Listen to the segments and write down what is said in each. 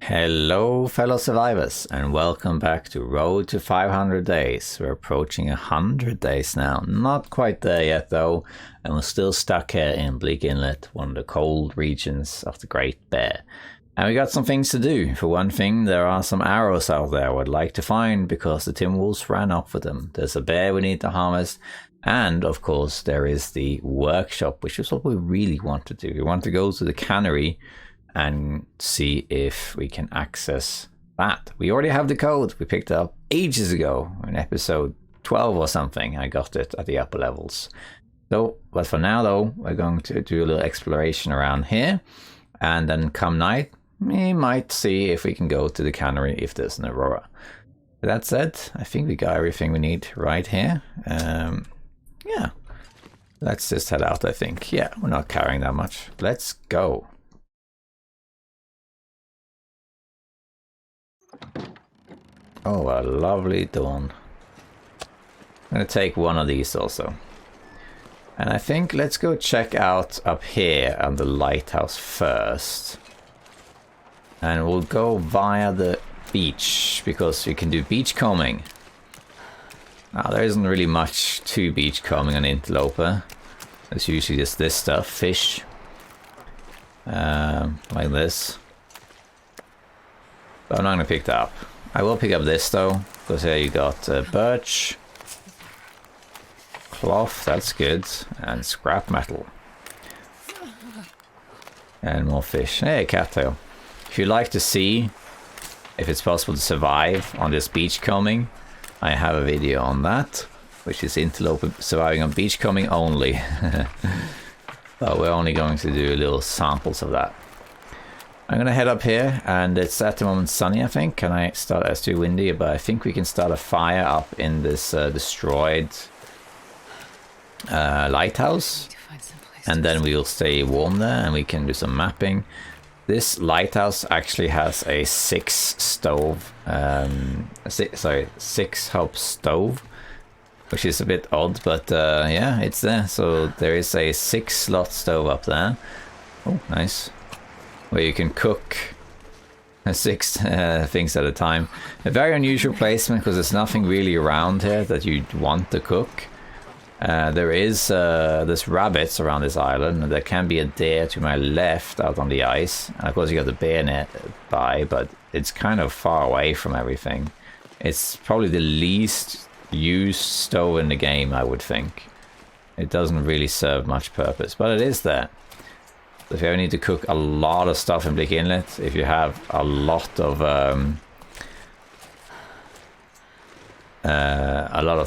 Hello fellow survivors and welcome back to Road to 500 Days. We're approaching 100 days now. Not quite there yet though, and we're still stuck here in Bleak Inlet, one of the cold regions of the Great Bear. And we got some things to do. For one thing, there are some arrows out there I would like to find because the timberwolves ran off with them. There's a bear we need to harvest, and of course there is the workshop, which is what we really want to do. We want to go to the cannery and see if we can access that. We already have the code. We picked it up ages ago in episode 12 or something. I got it at the upper levels. So, but for now though, we're going to do a little exploration around here, and then come night, we might see if we can go to the cannery if there's an aurora. With that said, I think we got everything we need right here. Yeah, let's just head out, I think. Yeah, we're not carrying that much. Let's go. Oh, a lovely dawn. I'm going to take one of these also. And I think let's go check out up here on the lighthouse first. And we'll go via the beach, because we can do beach combing. Now, there isn't really much to beach combing on Interloper. It's usually just this stuff, fish. Like this. But I'm not going to pick that up. I will pick up this though, because here you got birch, cloth, that's good, and scrap metal. And more fish. Hey, cattail. If you'd like to see if it's possible to survive on this beach combing, I have a video on that, which is Interloper surviving on beach combing only. But we're only going to do little samples of that. I'm going to head up here, and it's at the moment sunny, I think. Can I start? It's too windy, but I think we can start a fire up in this destroyed lighthouse. And then we'll stay warm there, and we can do some mapping. This lighthouse actually has a 6 hub stove, which is a bit odd, but yeah, it's there. So there is a 6-slot stove up there. Oh, nice. Where you can cook 6 things at a time. A very unusual placement because there's nothing really around here that you'd want to cook. There's rabbits around this island, and there can be a deer to my left out on the ice. And of course you got the bear nearby, but it's kind of far away from everything. It's probably the least used stove in the game, I would think. It doesn't really serve much purpose, but it is there. If you ever need to cook a lot of stuff in Bleak Inlet, if you have a lot of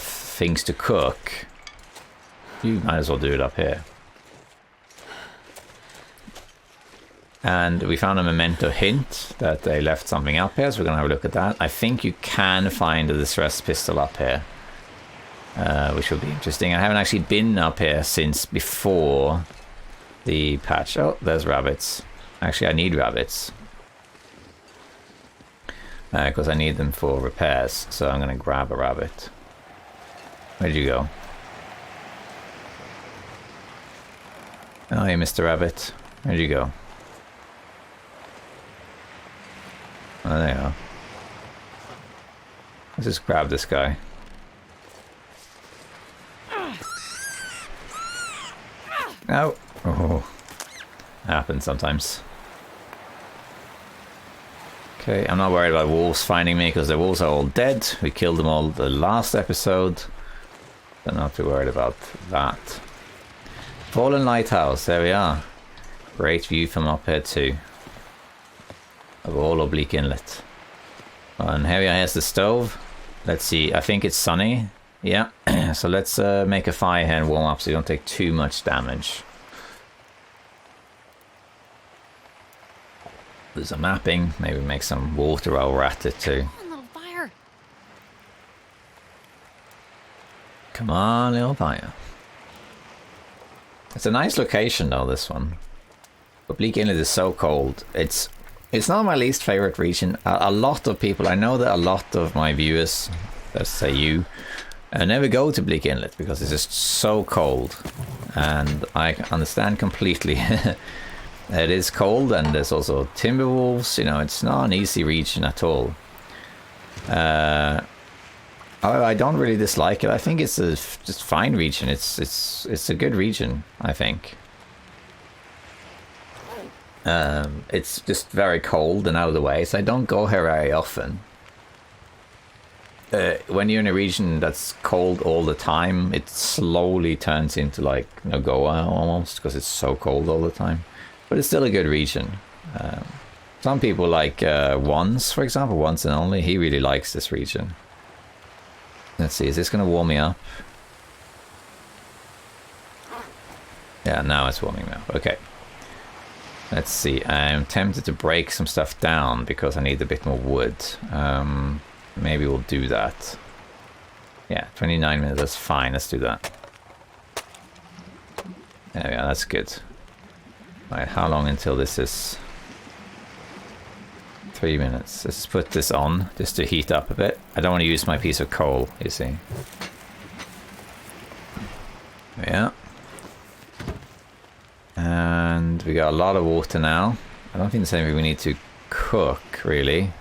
things to cook, you might as well do it up here. And we found a memento hint that they left something up here, so we're gonna have a look at that. I think you can find a distress pistol up here, which will be interesting. I haven't actually been up here since before the patch. Oh, there's rabbits. Actually, I need rabbits. Because I need them for repairs. So I'm going to grab a rabbit. Where'd you go? Oh, you missed a rabbit. Where'd you go? Oh, there you are. Let's just grab this guy. No. Oh, happens sometimes. Okay, I'm not worried about wolves finding me because the wolves are all dead. We killed them all the last episode. So not too worried about that. Fallen Lighthouse, there we are. Great view from up here too. Of all of Bleak Inlet. And here we are, here's the stove. Let's see, I think it's sunny. Yeah, so let's make a fire here and warm up so you don't take too much damage. There's a mapping. Maybe make some water over at it too. Come on, little fire. Come on, little fire. It's a nice location though, this one. But Bleak Inlet is so cold. It's not my least favorite region. A lot of people, I know that a lot of my viewers, let's say you, never go to Bleak Inlet because it's just so cold. And I understand completely. It is cold, and there's also timberwolves. You know, it's not an easy region at all. I don't really dislike it. I think it's a just fine region. It's a good region, I think. It's just very cold and out of the way, so I don't go here very often. When you're in a region that's cold all the time, it slowly turns into like Nagoa almost, because it's so cold all the time. But it's still a good region. Some people like Once, for example, Once and Only. He really likes this region. Let's see, is this going to warm me up? Yeah, now it's warming me up. Okay. Let's see, I'm tempted to break some stuff down because I need a bit more wood. Maybe we'll do that. Yeah, 29 minutes, that's fine, let's do that. There we are, that's good. Right, how long until this is? 3 minutes. Let's put this on, just to heat up a bit. I don't want to use my piece of coal, you see. Yeah. And we got a lot of water now. I don't think there's anything we need to cook, really.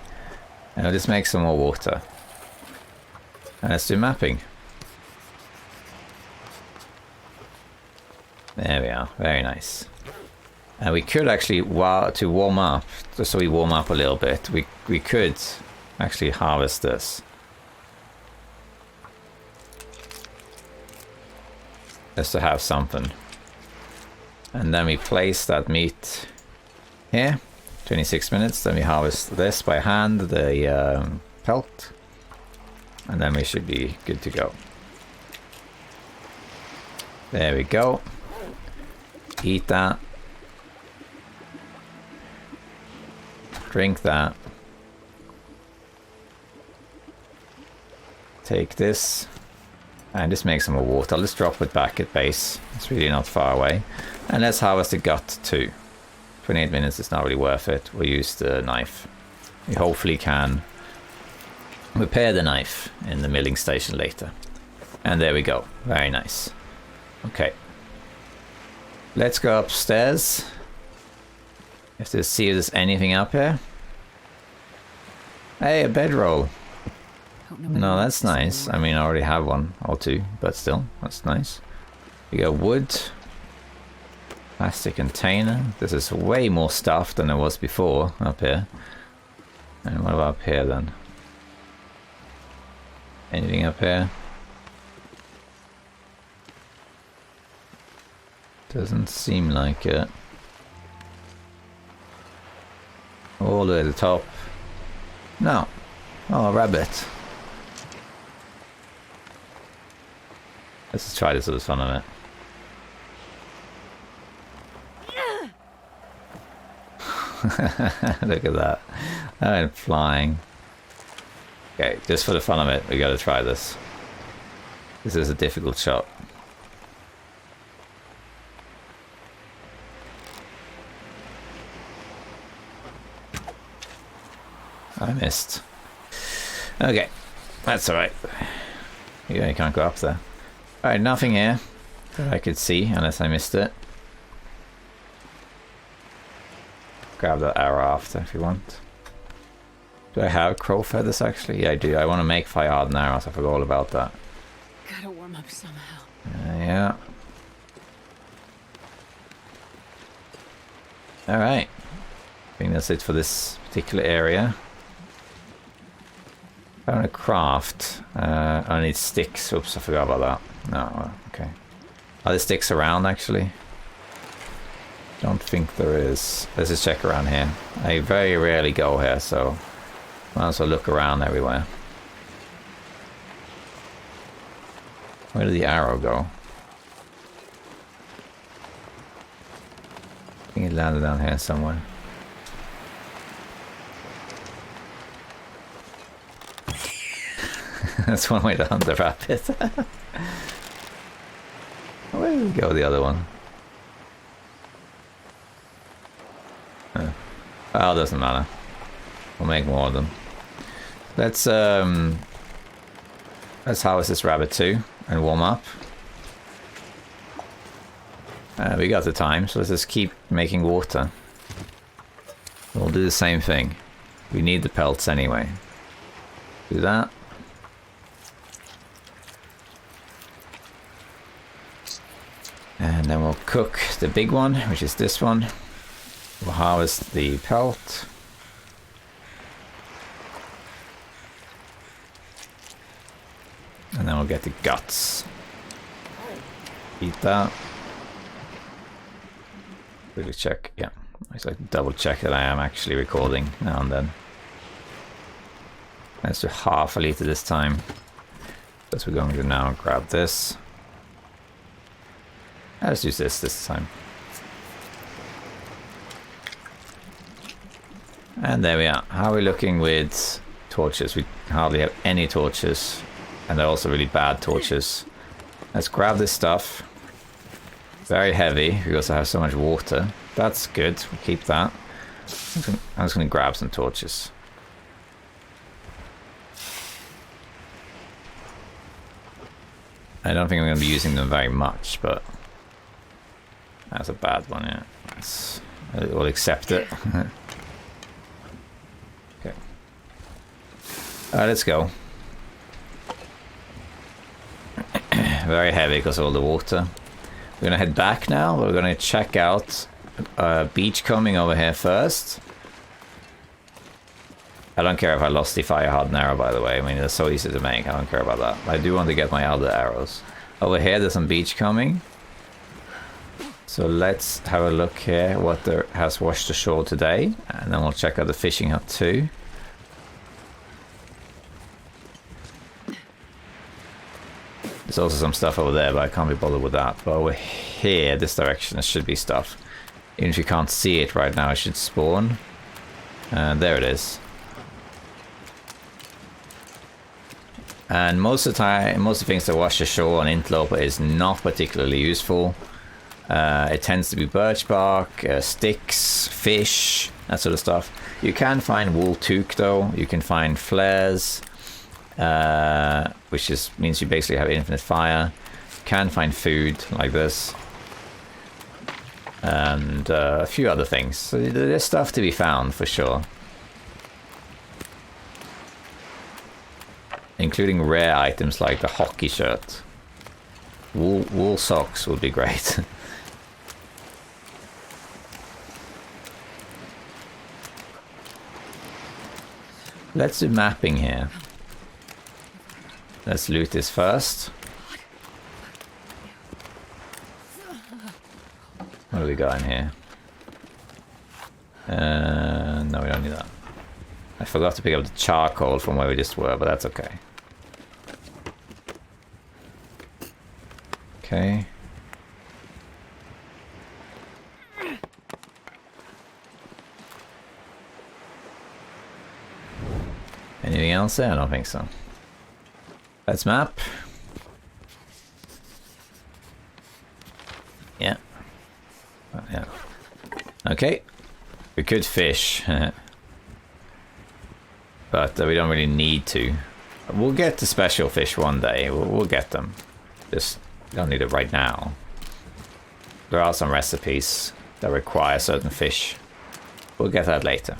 And I'll just make some more water. And let's do mapping. There we are, very nice. And we could actually, to warm up, just so we warm up a little bit, we could actually harvest this. Just to have something. And then we place that meat here, 26 minutes, then we harvest this by hand, the pelt, and then we should be good to go. There we go. Eat that. Drink that. Take this. And just make some more water. I'll just drop it back at base. It's really not far away. And let's harvest the gut too. 28 minutes is not really worth it. We'll use the knife. We hopefully can repair the knife in the milling station later. And there we go. Very nice. Okay. Let's go upstairs. Have to see if there's anything up here. Hey, a bedroll. No, that's nice. I mean, I already have one or two, but still, that's nice. We got wood. Plastic container. This is way more stuff than it was before up here. And what about up here then? Anything up here? Doesn't seem like it. All the way to the top. No. Oh, a rabbit. Let's just try this for the fun of it. Look at that. I went flying. Okay, just for the fun of it, we gotta try this. This is a difficult shot. I missed. Okay, that's alright. Yeah, you can't go up there. Alright, nothing here that I could see unless I missed it. Grab that arrow after if you want. Do I have crow feathers actually? Yeah, I do. I want to make fire hardened arrows. I forgot all about that. Gotta warm up somehow. Yeah. Alright. I think that's it for this particular area. I want to craft. I need sticks. Oops, I forgot about that. No, okay. Are there sticks around actually? Don't think there is. Let's just check around here. I very rarely go here, so might as well look around everywhere. Where did the arrow go? I think it landed down here somewhere. That's one way to hunt the rabbit. Where did we go, the other one? Well, it doesn't matter. We'll make more of them. Let's harvest this rabbit too and warm up. We got the time, so let's just keep making water. We'll do the same thing. We need the pelts anyway. Do that. And then we'll cook the big one, which is this one. We'll harvest the pelt. And then we'll get the guts. Eat that. Really check, yeah. I just like to double check that I am actually recording now and then. Let's do half a liter this time. That's what we're going to now grab this. Let's use this time. And there we are. How are we looking with torches? We hardly have any torches. And they're also really bad torches. Let's grab this stuff. Very heavy because I have so much water. That's good. We'll keep that. I'm just going to grab some torches. I don't think I'm going to be using them very much, but that's a bad one, yeah. We'll accept it. Okay. Let's go. Very heavy because of all the water. We're going to head back now. We're going to check out beach combing over here first. I don't care if I lost the fire hardened arrow, by the way. I mean, it's so easy to make. I don't care about that. I do want to get my other arrows. Over here, there's some beach combing. So let's have a look here what there has washed ashore today. And then we'll check out the fishing hut too. There's also some stuff over there, but I can't be bothered with that. But over here, this direction, there should be stuff. Even if you can't see it right now, it should spawn. There it is. And most of the time, most of the things that wash ashore on Interloper is not particularly useful. It tends to be birch bark, sticks, fish, that sort of stuff. You can find wool toque though. You can find flares, which just means you basically have infinite fire. You can find food like this. And a few other things. So there's stuff to be found for sure. Including rare items like the hockey shirt. Wool socks would be great. Let's do mapping here. Let's loot this first. What do we got in here? No, we don't need that. I forgot to pick up the charcoal from where we just were, but that's okay. Okay. Anything else there? I don't think so. Let's map. Yeah. Yeah. Okay. We could fish. But we don't really need to. We'll get the special fish one day. We'll get them. Just don't need it right now. There are some recipes that require certain fish. We'll get that later.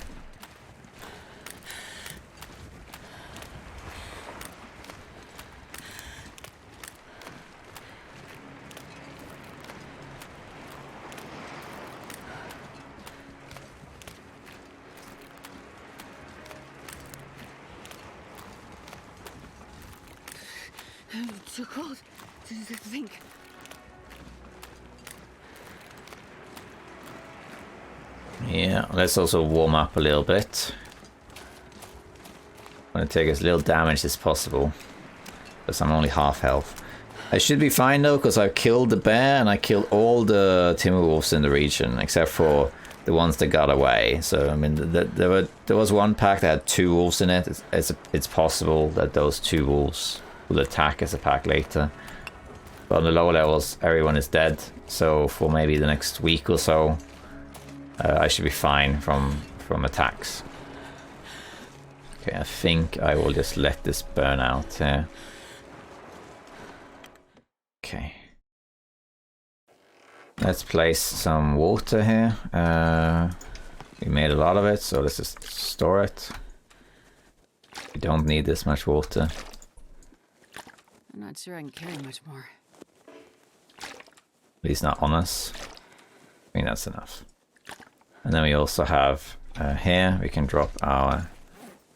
Too cold to think. Yeah, let's also warm up a little bit. I want to take as little damage as possible, because I'm only half health. I should be fine though, because I've killed the bear and I killed all the timberwolves in the region, except for the ones that got away. So I mean, there was one pack that had 2 wolves in it. It's possible that those 2 wolves will attack as a pack later. But on the lower levels, everyone is dead. So for maybe the next week or so, I should be fine from attacks. Okay, I think I will just let this burn out here. Okay. Let's place some water here. We made a lot of it, so let's just store it. We don't need this much water. I'm not sure I can carry much more. At least not on us. I think that's enough. And then we also have here, we can drop our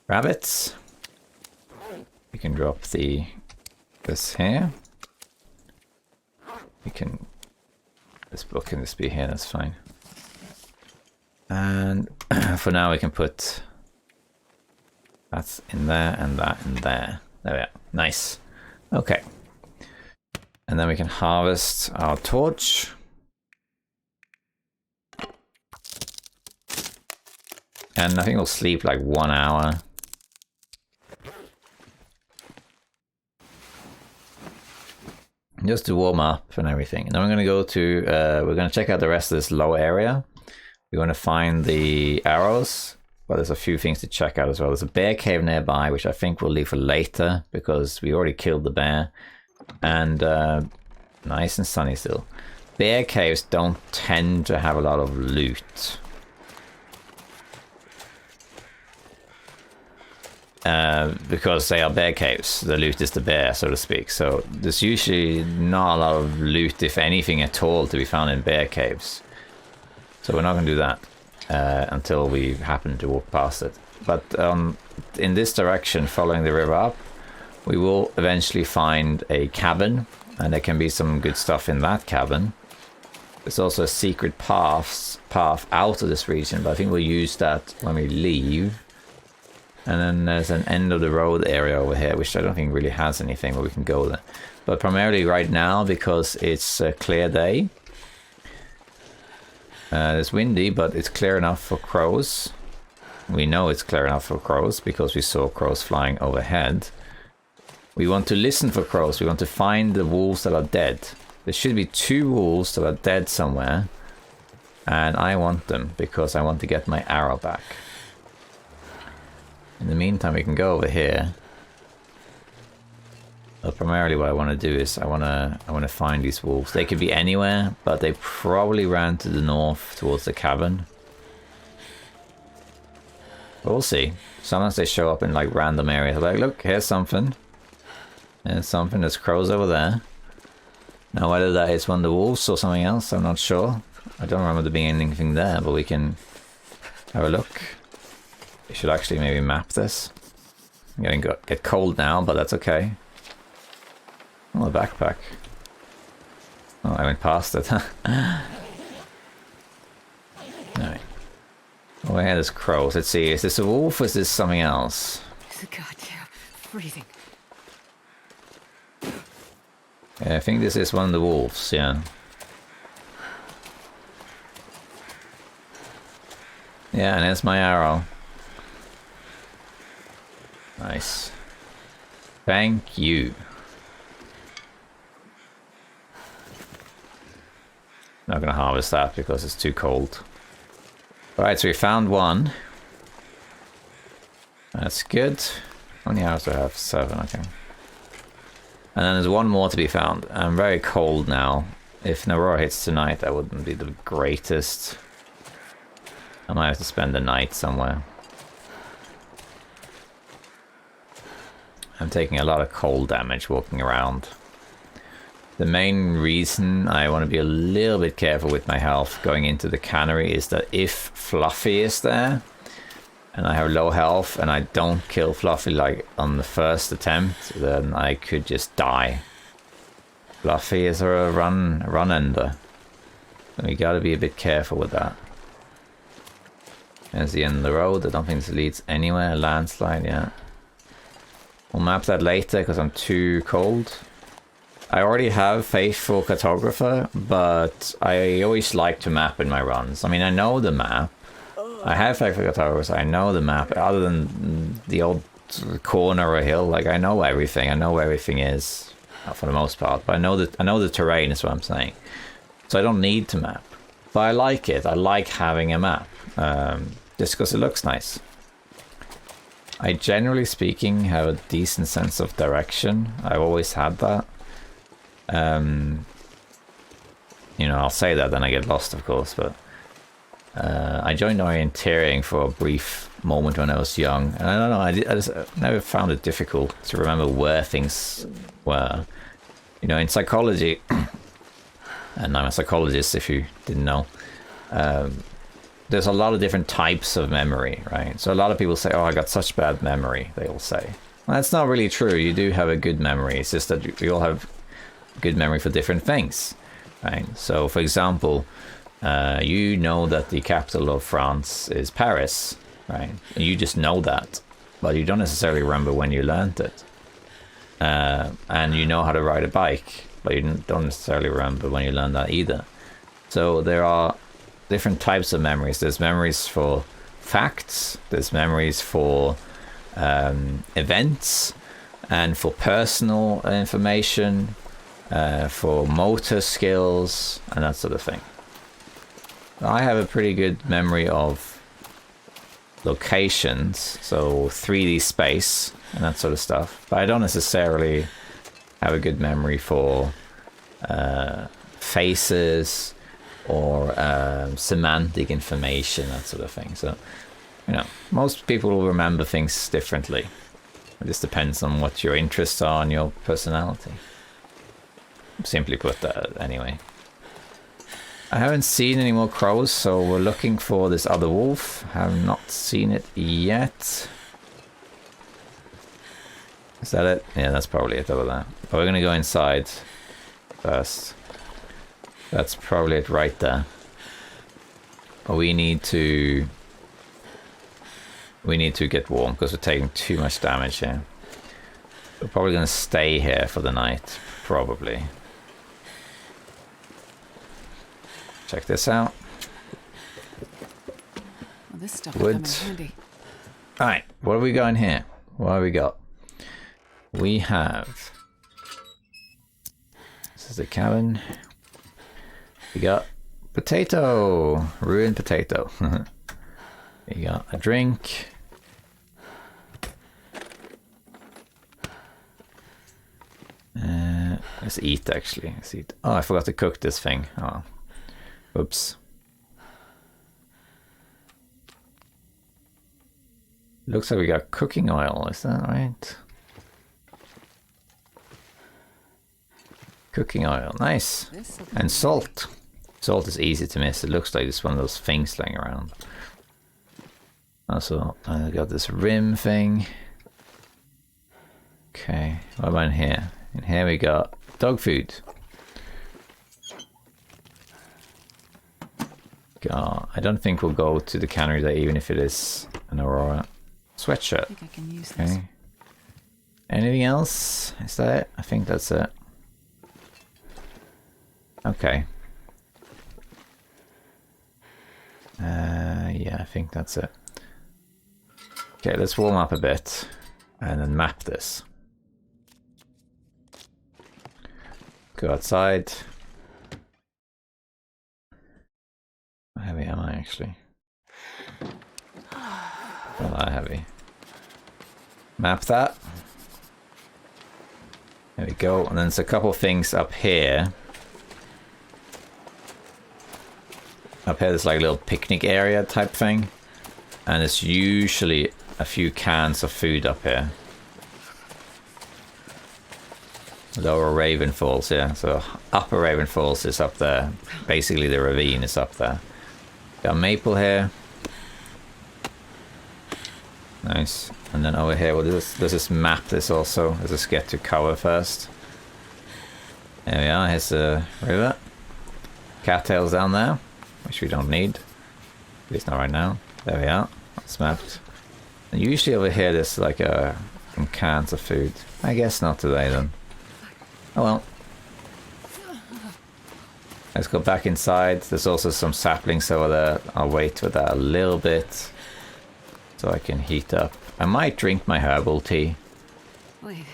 rabbits. We can drop this here. We can, this book can just be here, that's fine. And for now we can put that in there and that in there. There we are. Nice. Okay. And then we can harvest our torch. And I think we'll sleep like 1 hour. Just to warm up and everything. And then we're going to go to, we're going to check out the rest of this low area. We want to find the arrows. Well, there's a few things to check out as well. There's a bear cave nearby, which I think we'll leave for later because we already killed the bear. And nice and sunny still. Bear caves don't tend to have a lot of loot. Because they are bear caves. The loot is the bear, so to speak. So there's usually not a lot of loot, if anything at all, to be found in bear caves. So we're not going to do that until we happen to walk past it. But in this direction, following the river up, we will eventually find a cabin, and there can be some good stuff in that cabin. There's also a secret path out of this region, but I think we'll use that when we leave. And then there's an end of the road area over here, which I don't think really has anything where we can go there. But primarily right now, because it's a clear day. It's windy, but it's clear enough for crows. We know it's clear enough for crows because we saw crows flying overhead. We want to listen for crows. We want to find the wolves that are dead. There should be 2 wolves that are dead somewhere. And I want them because I want to get my arrow back. In the meantime, we can go over here. But primarily what I want to do is I want to find these wolves. They could be anywhere, but they probably ran to the north towards the cabin. But we'll see. Sometimes they show up in like random areas. Like, look, here's something. There's something. There's crows over there. Now whether that is one of the wolves or something else, I'm not sure. I don't remember there being anything there, but we can have a look. We should actually maybe map this. I'm getting get cold now, but that's okay. Oh, a backpack. Oh, I went past it. Alright. Oh, yeah, there's crows. Let's see, is this a wolf or is this something else? It's a goddamn freezing. Yeah, I think this is one of the wolves, yeah. Yeah, and there's my arrow. Nice. Thank you. Not gonna harvest that because it's too cold. Alright, so we found one. That's good. How many arrows do I have? 7, okay. And then there's one more to be found. I'm very cold now. If an aurora hits tonight, that wouldn't be the greatest. I might have to spend the night somewhere. I'm taking a lot of cold damage walking around. The main reason I want to be a little bit careful with my health going into the cannery is that if Fluffy is there and I have low health and I don't kill Fluffy like on the first attempt, then I could just die. Fluffy is a run ender. So we gotta be a bit careful with that. There's the end of the road. I don't think this leads anywhere. A landslide, yeah. We'll map that later because I'm too cold. I already have Faithful Cartographer, but I always like to map in my runs. I mean, I know the map. I have Faithful Cartographer, so I know the map. Other than the odd corner or a hill, like I know everything. I know where everything is, for the most part. But I know the terrain is what I'm saying. So I don't need to map. But I like it. I like having a map, just because it looks nice. I generally speaking have a decent sense of direction. I've always had that. You know, I'll say that, then I get lost, of course, but I joined orienteering for a brief moment when I was young, and I don't know, I just never found it difficult to remember where things were. You know, in psychology, and I'm a psychologist if you didn't know, there's a lot of different types of memory, right? So a lot of people say, oh, I got such bad memory, they all say. Well, that's not really true. You do have a good memory. It's just that you all have good memory for different things, right? So, for example, you know that the capital of France is Paris, right? You just know that, but you don't necessarily remember when you learned it. And you know how to ride a bike, but you don't necessarily remember when you learned that either. So there are different types of memories. There's memories for facts, there's memories for events, and for personal information, for motor skills, and that sort of thing. I have a pretty good memory of locations, so 3D space and that sort of stuff, but I don't necessarily have a good memory for faces or semantic information, that sort of thing. So, you know, most people will remember things differently. It just depends on what your interests are and your personality. Simply put that, anyway. I haven't seen any more crows, so we're looking for this other wolf. Have not seen it yet. Is that it? Yeah, that's probably it over there. But we're gonna go inside first. That's probably it right there. But we need to get warm because we're taking too much damage here. We're probably gonna stay here for the night, probably. Check this out. Well, this stuff will come in handy. Alright, what have we got in here? What have we got? We have... This is the cabin. We got potato. Ruined potato. We got a drink. Let's eat, actually. Let's eat. Oh, I forgot to cook this thing. Oh. Oops. Looks like we got cooking oil, is that right? Cooking oil, nice. And salt. Salt is easy to miss. It looks like it's one of those things laying around. Also, I got this rim thing. Okay, what about in here? In here we got dog food. I don't think we'll go to the cannery there, even if it is an Aurora. Sweatshirt. I think I can use this. Anything else? Is that it? I think that's it. Okay. Yeah, I think that's it. Okay, let's warm up a bit and then map this. Go outside. How heavy am I actually? Not that heavy. Map that. There we go. And then there's a couple of things up here. Up here there's like a little picnic area type thing. And there's usually a few cans of food up here. Lower Raven Falls, yeah. So Upper Raven Falls is up there. Basically the ravine is up there. Got maple here. Nice. And then over here, let's just map this also. Let's just get to cover first. There we are, here's the river. Cattails down there, which we don't need. At least not right now. There we are, that's mapped. And usually over here there's like some cans of food. I guess not today then. Oh well. Let's go back inside. There's also some saplings over there. I'll wait with that a little bit so I can heat up. I might drink my herbal tea. Wait.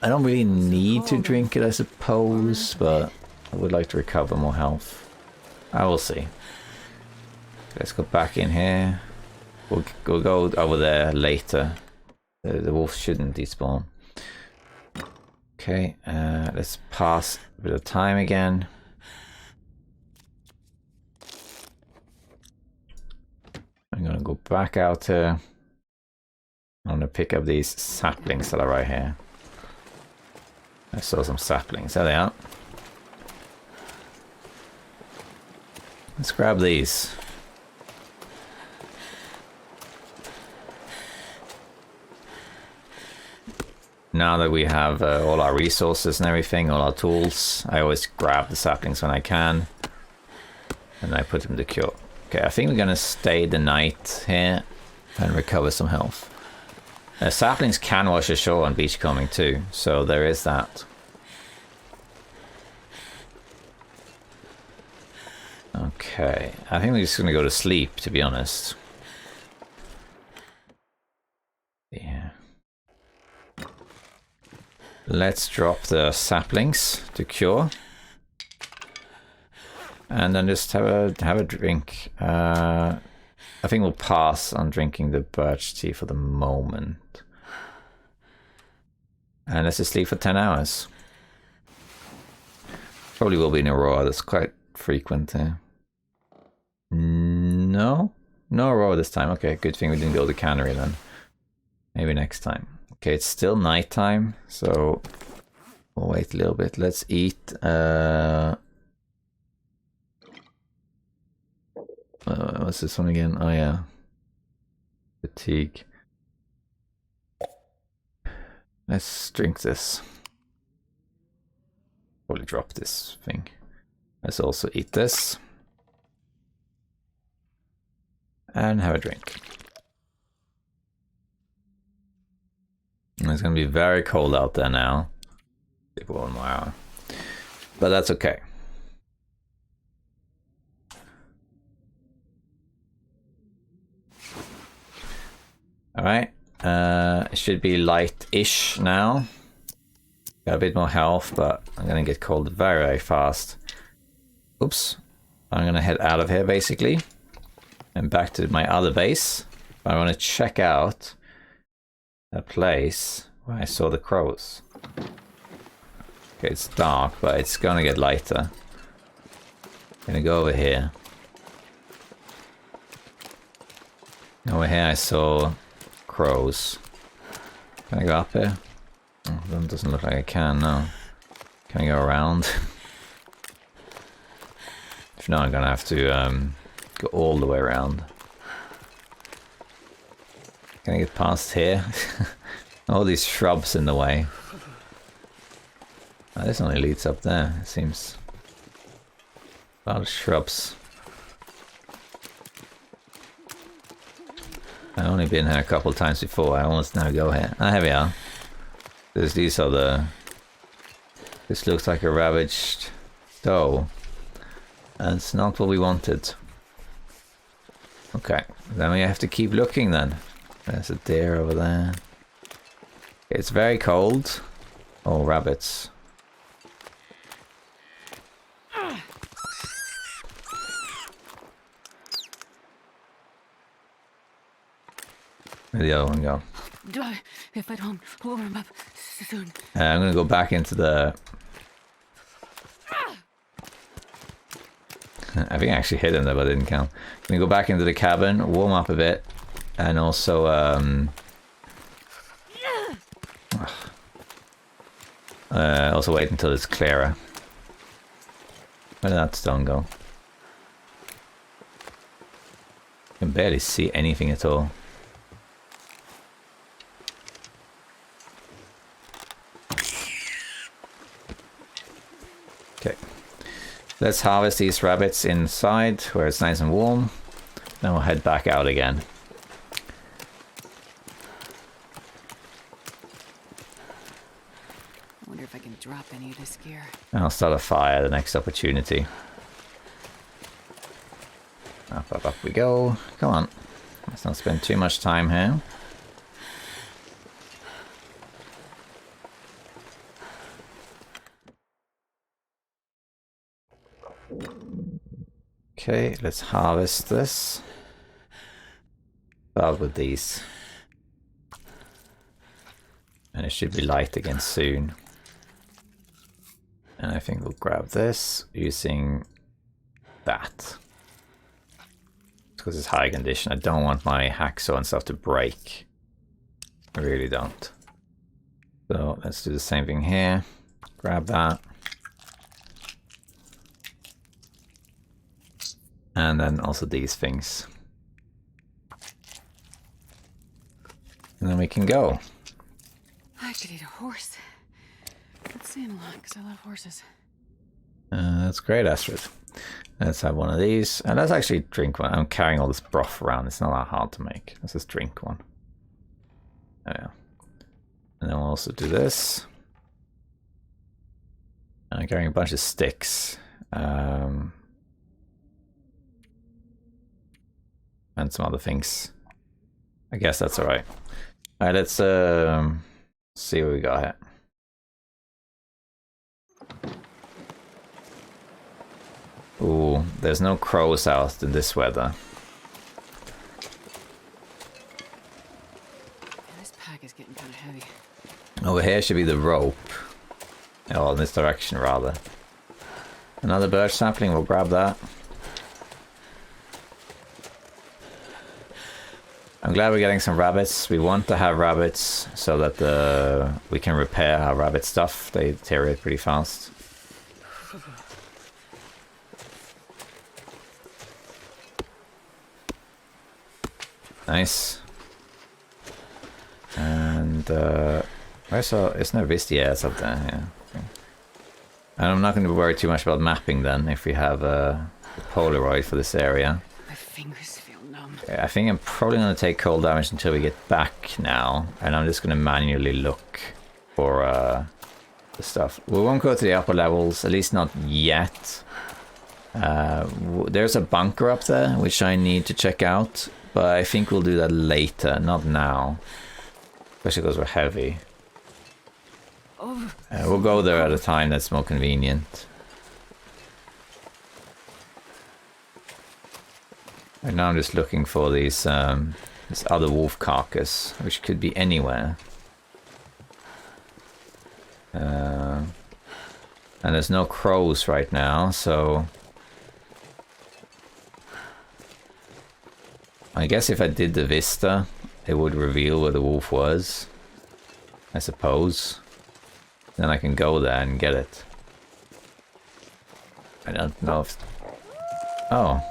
I don't really need to drink it, I suppose, but I would like to recover more health. I will see. Let's go back in here. We'll go over there later. The wolf shouldn't despawn. Okay, let's pass a bit of time again. I'm gonna go back out here. I'm gonna pick up these saplings that are right here. I saw some saplings. There they are. Let's grab these. Now that we have all our resources and everything, all our tools, I always grab the saplings when I can. And I put them to cure. Okay, I think we're gonna stay the night here and recover some health. Saplings can wash ashore on beachcombing too, so there is that. Okay, I think we're just gonna go to sleep, to be honest. Yeah. Let's drop the saplings to cure. And then just have a drink. I think we'll pass on drinking the birch tea for the moment. And let's just sleep for 10 hours. Probably will be an aurora, that's quite frequent here. No aurora this time. Okay, good thing we didn't go to cannery then. Maybe next time. Okay, it's still nighttime, so we'll wait a little bit. Let's eat. What's this one again? Oh yeah, fatigue. Let's drink this. Probably drop this thing. Let's also eat this. And have a drink. And it's going to be very cold out there now. Maybe 1 more hour. But that's okay. Alright. It should be light-ish now. Got a bit more health, but I'm going to get cold very, very fast. Oops. I'm going to head out of here, basically. And back to my other base. I want to check out a place where I saw the crows. Okay, it's dark, but it's gonna get lighter. Gonna go over here. Over here I saw crows. Can I go up here? Oh, that doesn't look like I can, no. Can I go around? If not, I'm gonna have to go all the way around. Can I get past here? All these shrubs in the way. Oh, this only leads up there, it seems. A lot of shrubs. I've only been here a couple of times before, I almost now go here. Ah, here we are. These are the... This looks like a ravaged doe. And it's not what we wanted. Okay, then we have to keep looking then. There's a deer over there. It's very cold. Oh, rabbits. Where'd the other one go? If I don't warm up soon. I'm gonna go back into the... I think I actually hit him there, but I didn't count. I'm gonna go back into the cabin, warm up a bit, and also also wait until it's clearer. Where did that stone go? I can barely see anything at all. Okay. Let's harvest these rabbits inside where it's nice and warm. Then we'll head back out again. I wonder if I can drop any of this gear. And I'll start a fire the next opportunity. Up we go. Come on. Let's not spend too much time here. Okay, let's harvest this. Start with these. And it should be light again soon. And I think we'll grab this using that. because it's high condition. I don't want my hacksaw and stuff to break. I really don't. So let's do the same thing here. Grab that. And then also these things. And then we can go. I could eat a horse. That's saying a lot, because I love horses. That's great, Astrid. Let's have one of these. And let's actually drink one. I'm carrying all this broth around. It's not that hard to make. Let's just drink one. Oh, yeah. And then we'll also do this. And I'm carrying a bunch of sticks. And some other things. I guess that's alright. Alright, let's see what we got here. Ooh, there's no crows out in this weather. Yeah, this pack is getting kind of heavy. Over here should be the rope. Oh, in this direction rather. Another birch sapling, we'll grab that. I'm glad we're getting some rabbits. We want to have rabbits so that we can repair our rabbit stuff. They deteriorate pretty fast. Nice. And isn't there Vistia? It's up there, yeah. Okay. And I'm not going to worry too much about mapping then if we have a Polaroid for this area. My fingers feel numb. Okay, I think I'm probably going to take cold damage until we get back now, and I'm just going to manually look for the stuff. We won't go to the upper levels, at least not yet. There's a bunker up there which I need to check out. But I think we'll do that later, not now. Especially because we're heavy. We'll go there at a time that's more convenient. Right now I'm just looking for these this other wolf carcass, which could be anywhere. And there's no crows right now, so... I guess if I did the vista, it would reveal where the wolf was. I suppose. Then I can go there and get it. I don't know if... Oh.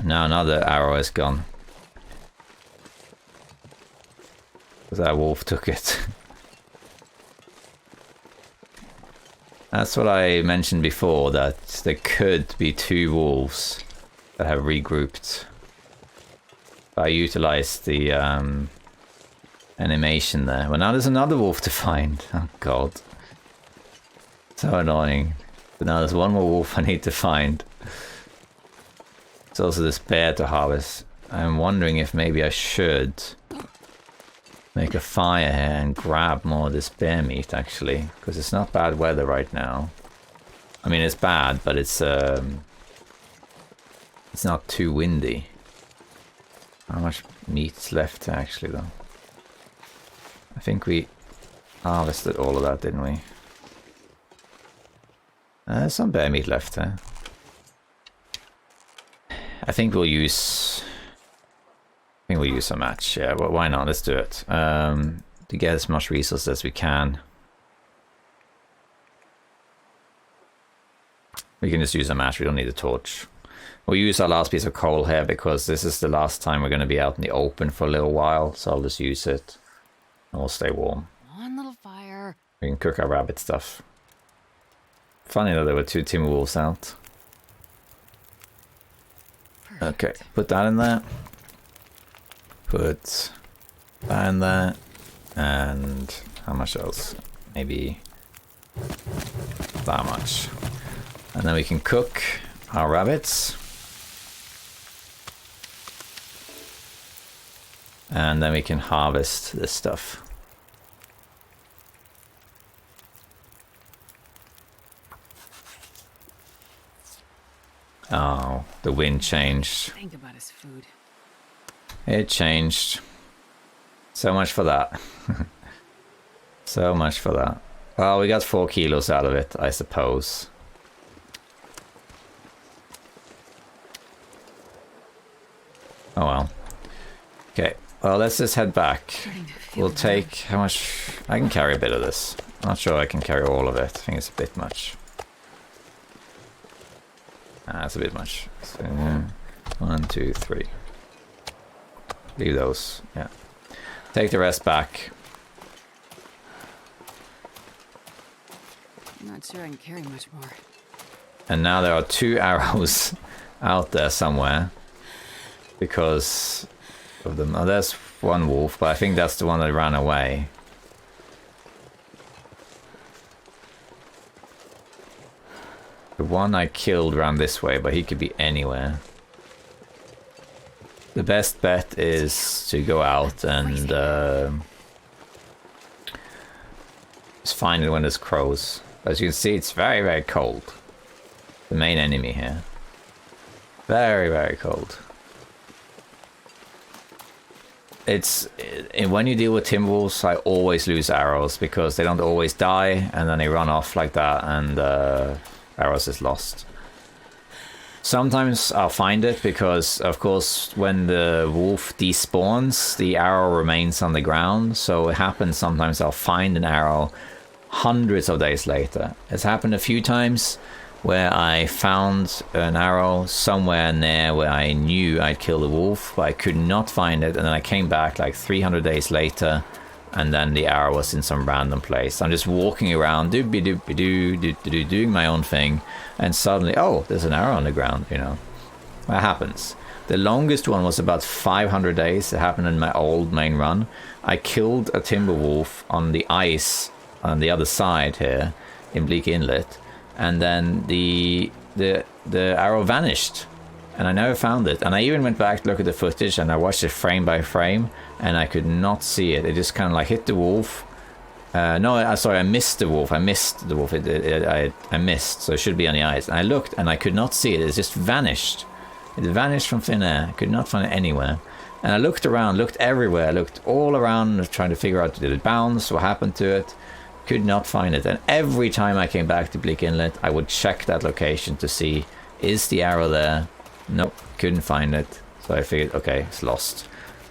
Now another arrow is gone. Because that wolf took it. That's what I mentioned before, that there could be two wolves that have regrouped. I utilized the animation there. Well, now there's another wolf to find. Oh god. So annoying. But now there's one more wolf I need to find. There's also this bear to harvest. I'm wondering if maybe I should make a fire here and grab more of this bear meat, actually, because it's not bad weather right now. I mean, it's bad, but it's not too windy. How much meat's left, actually, though? I think we harvested all of that, didn't we? There's some bear meat left there. I think we'll use a match, yeah, well, why not? Let's do it. To get as much resources as we can. We can just use a match, we don't need a torch. We'll use our last piece of coal here because this is the last time we're going to be out in the open for a little while, so I'll just use it. And we'll stay warm. One little fire. We can cook our rabbit stuff. Funny that there were two timberwolves out. Perfect. Okay, put that in there. Put that in there, and how much else? Maybe that much. And then we can cook our rabbits. And then we can harvest this stuff. Oh, the wind changed. Think about his food. It changed. So much for that. So much for that. Well, we got 4 kilos out of it, I suppose. Oh well. Okay, well, let's just head back. We'll take... how much... I can carry a bit of this. I'm not sure I can carry all of it. I think it's a bit much. That's a bit much. So, 1, 2, 3. Leave those, yeah. Take the rest back. I'm not sure I can carry much more. And now there are 2 arrows out there somewhere. Because of them. Oh, there's one wolf, but I think that's the one that ran away. The one I killed ran this way, but he could be anywhere. The best bet is to go out and just find it when there's crows. As you can see, it's very, very cold. The main enemy here. Very, very cold. It's when you deal with timberwolves, I always lose arrows because they don't always die, and then they run off like that, and arrows is lost. Sometimes I'll find it because, of course, when the wolf despawns, the arrow remains on the ground. So it happens sometimes I'll find an arrow hundreds of days later. It's happened a few times where I found an arrow somewhere near where I knew I'd killed a wolf, but I could not find it, and then I came back like 300 days later, and then the arrow was in some random place. I'm just walking around, doing my own thing, and suddenly, oh, there's an arrow on the ground, you know. That happens. The longest one was about 500 days. It happened in my old main run. I killed a timber wolf on the ice on the other side here in Bleak Inlet, and then the arrow vanished, and I never found it. And I even went back to look at the footage, and I watched it frame by frame, and I could not see it. It just kind of like hit the wolf. Sorry, I missed the wolf. I missed the wolf. I missed, so it should be on the ice. And I looked, and I could not see it. It just vanished. It vanished from thin air. I could not find it anywhere. And I looked around, looked everywhere. I looked all around, trying to figure out, did it bounce? What happened to it? Could not find it. And every time I came back to Bleak Inlet, I would check that location to see, is the arrow there? Nope, couldn't find it. So I figured, okay, it's lost.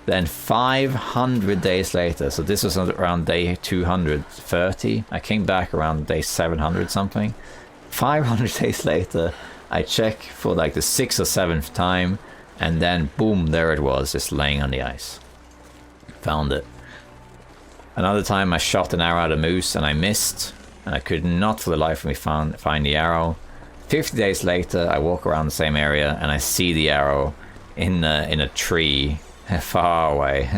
Then 500 days later, so this was around day 230, I came back around day 700 something. 500 days later, I check for like the 6th or 7th time, and then boom, there it was, just laying on the ice. Found it. Another time I shot an arrow at a moose and I missed, and I could not for the life of me find the arrow. 50 days later, I walk around the same area and I see the arrow in a tree far away.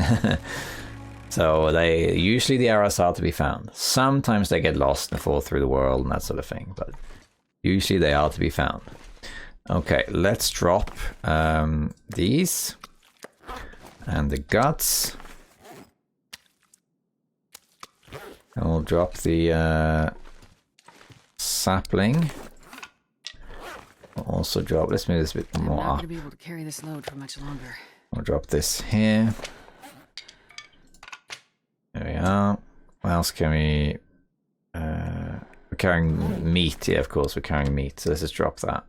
So usually the arrows are to be found. Sometimes they get lost and fall through the world and that sort of thing, but usually they are to be found. Okay, let's drop these and the guts. And we'll drop the sapling. We'll also drop, let's move this a bit more up. I'm not going to be able to carry this load for much longer. We'll drop this here. There we are. What else can we... we're carrying meat. Yeah, of course, we're carrying meat. So let's just drop that.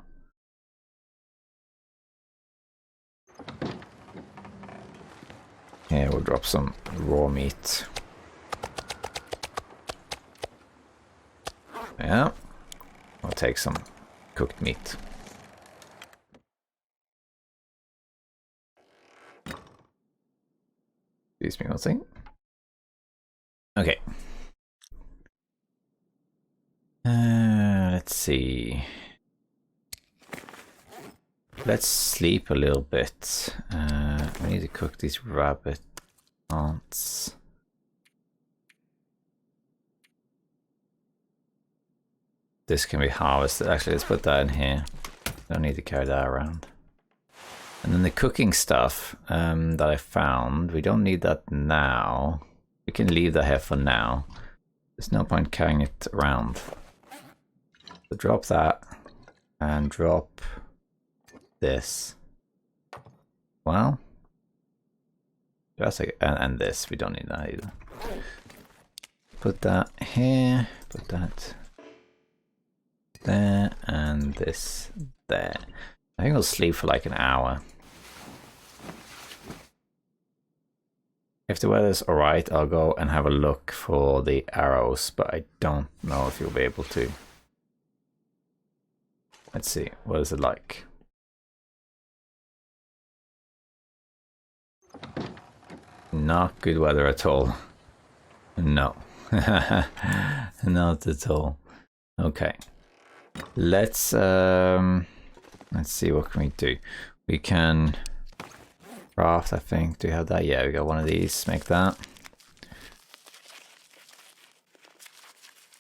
Here, we'll drop some raw meat. Yeah. We'll take some cooked meat. Excuse me one thing. Okay. Let's see. Let's sleep a little bit. We need to cook these rabbit ants. This can be harvested. Actually, let's put that in here. Don't need to carry that around. And then the cooking stuff that I found, we don't need that now. We can leave that here for now. There's no point carrying it around. So drop that and drop this. Well, just like, and this, we don't need that either. put that here, put that there, and this there. I think I'll sleep for like an hour. If the weather's alright, I'll go and have a look for the arrows, but I don't know if you'll be able to. Let's see, what is it like? Not good weather at all. No. Not at all. Okay. Let's see, what can we do? We can craft, I think. Do we have that? Yeah, we got one of these. Make that.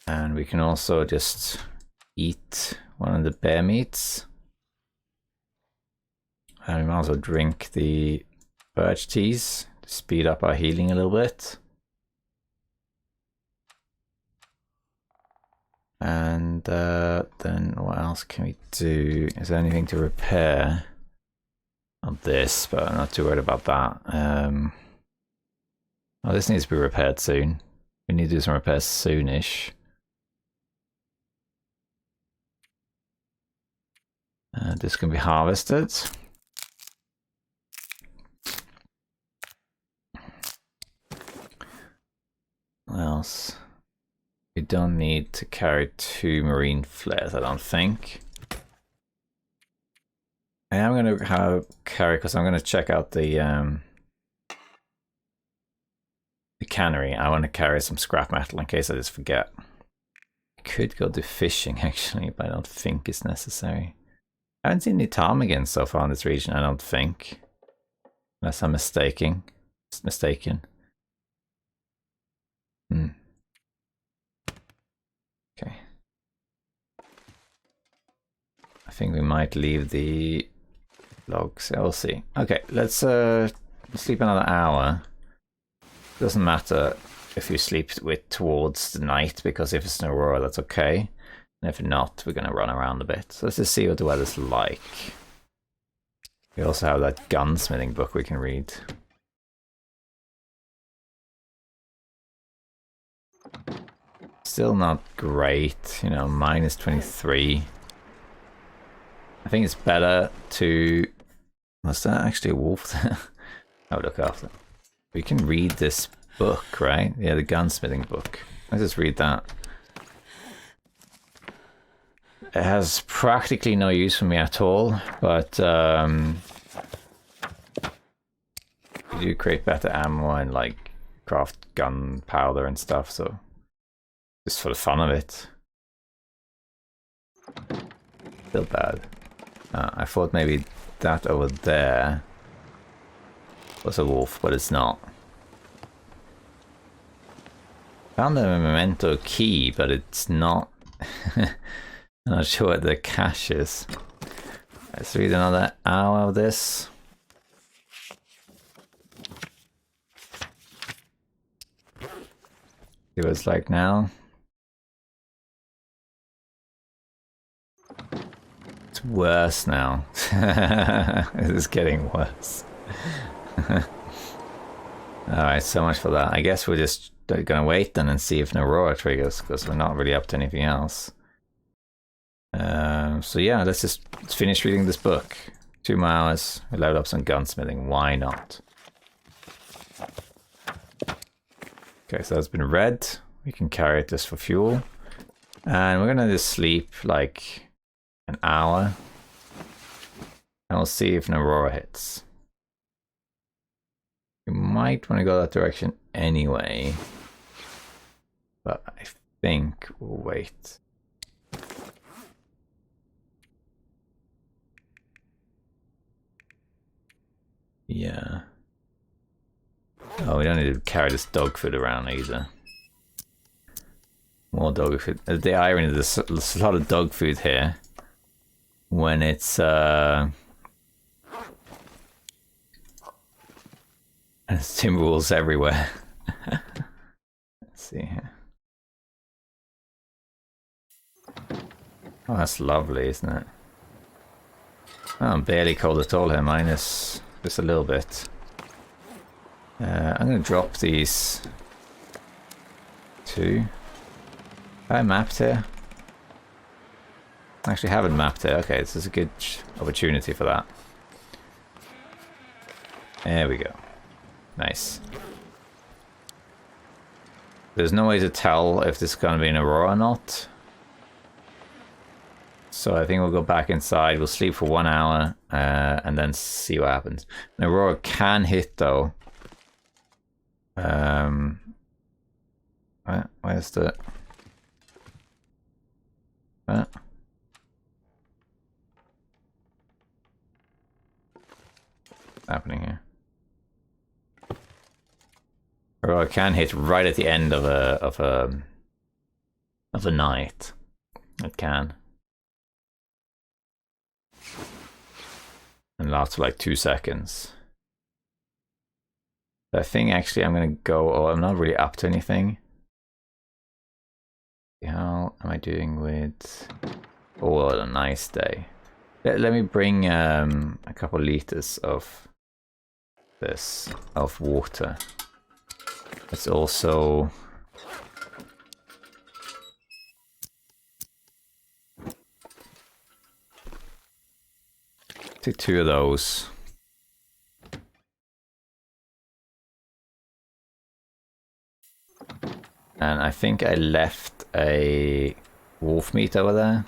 And we can also just eat one of the bear meats. And we might as well drink the birch teas to speed up our healing a little bit. And then what else can we do? Is there anything to repair on this? But I'm not too worried about that. Oh, this needs to be repaired soon. We need to do some repairs soonish. This can be harvested. What else? We don't need to carry 2 marine flares, I don't think. I am going to carry, because I'm going to check out the cannery. I want to carry some scrap metal in case I just forget. I could go do fishing actually, but I don't think it's necessary. I haven't seen any ptarmigans so far in this region, I don't think. Unless I'm mistaken. Okay. I think we might leave the logs. We'll see. Okay, let's sleep another hour. Doesn't matter if you sleep towards the night, because if it's an aurora, that's okay. And if not, we're gonna run around a bit. So let's just see what the weather's like. We also have that gunsmithing book we can read. Still not great, you know, minus 23. I think it's better to... Was that actually a wolf there? I'll look after. We can read this book, right? Yeah, the gunsmithing book. Let's just read that. It has practically no use for me at all, but you do create better ammo and like craft gunpowder and stuff, so just for the fun of it. Still bad. I thought maybe that over there was a wolf, but it's not. Found a memento key, but it's not. I'm not sure what the cache is. Let's read another hour of this. See what it's like now. It's worse now. It is getting worse. Alright, so much for that. I guess we're just gonna wait then and see if an aurora triggers, because we're not really up to anything else. So yeah, let's finish reading this book. 2 more hours. We load up some gunsmithing. Why not? Okay, so that's been read. We can carry it just for fuel. And we're gonna just sleep like an hour. And we'll see if an aurora hits. You might want to go that direction anyway. But I think we'll wait. Yeah. Oh, we don't need to carry this dog food around either. More dog food. The irony, there's a lot of dog food here. When it's and there's timberwolves everywhere. Let's see here. Oh, that's lovely, isn't it? Oh, I'm barely cold at all here, minus just a little bit. I'm going to drop these 2. Have I mapped here? I actually haven't mapped it. Okay, this is a good opportunity for that. There we go. Nice. There's no way to tell if this is going to be an aurora or not. So I think we'll go back inside. We'll sleep for 1 hour and then see what happens. An aurora can hit though. Where's the... What's happening here? Aurora can hit right at the end of a night. It can. And lasts for like 2 seconds. I think actually I'm gonna go. Oh, I'm not really up to anything. How am I doing with? Oh, what a nice day. Let me bring a couple liters of this water. It's also take 2 of those. And I think I left a wolf meat over there.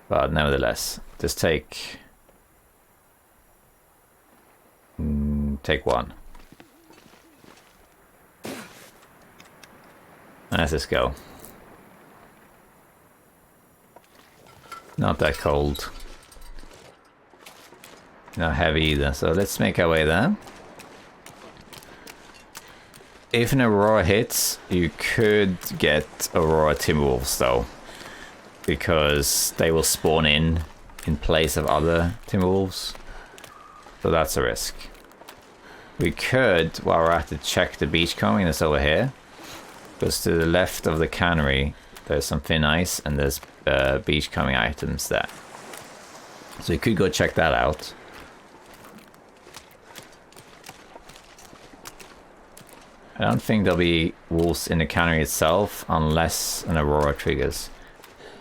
But nevertheless, just take 1. Let's just go. Not that cold. Not heavy either, so let's make our way there. If an aurora hits, you could get aurora timberwolves though, because they will spawn in place of other timberwolves, so that's a risk. We could, while we're at it, check the beachcombing that's over here, because to the left of the cannery there's some thin ice and there's beachcombing items there, so you could go check that out. I don't think there'll be wolves in the cannery itself unless an aurora triggers.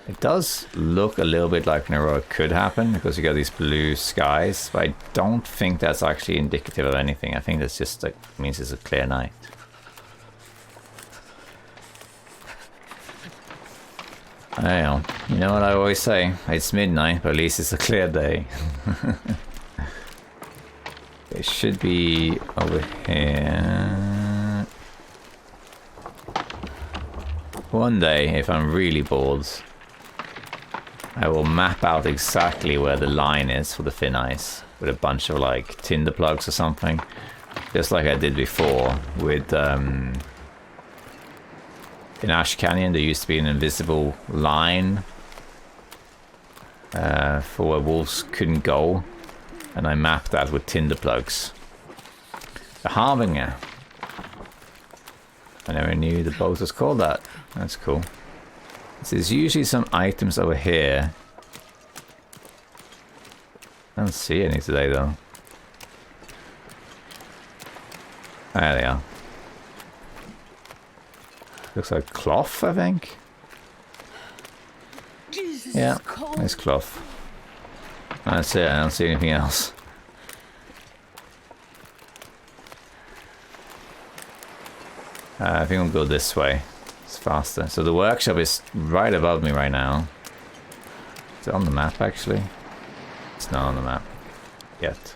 It does look a little bit like an aurora could happen because you got these blue skies, but I don't think that's actually indicative of anything. I think that's just like means it's a clear night. I don't know. You know what I always say? It's midnight, but at least it's a clear day. It should be over here. One day, if I'm really bored, I will map out exactly where the line is for the thin ice with a bunch of like tinder plugs or something, just like I did before with in Ash Canyon. There used to be an invisible line for where wolves couldn't go, and I mapped that with tinder plugs. The Harbinger. I never knew the boat was called that. That's cool. There's usually some items over here. I don't see any today though. There they are. Looks like cloth, I think. Jesus, yeah, it's cloth. That's it, I don't see anything else. I think we'll go this way. It's faster. So the workshop is right above me right now. Is it on the map actually? It's not on the map yet.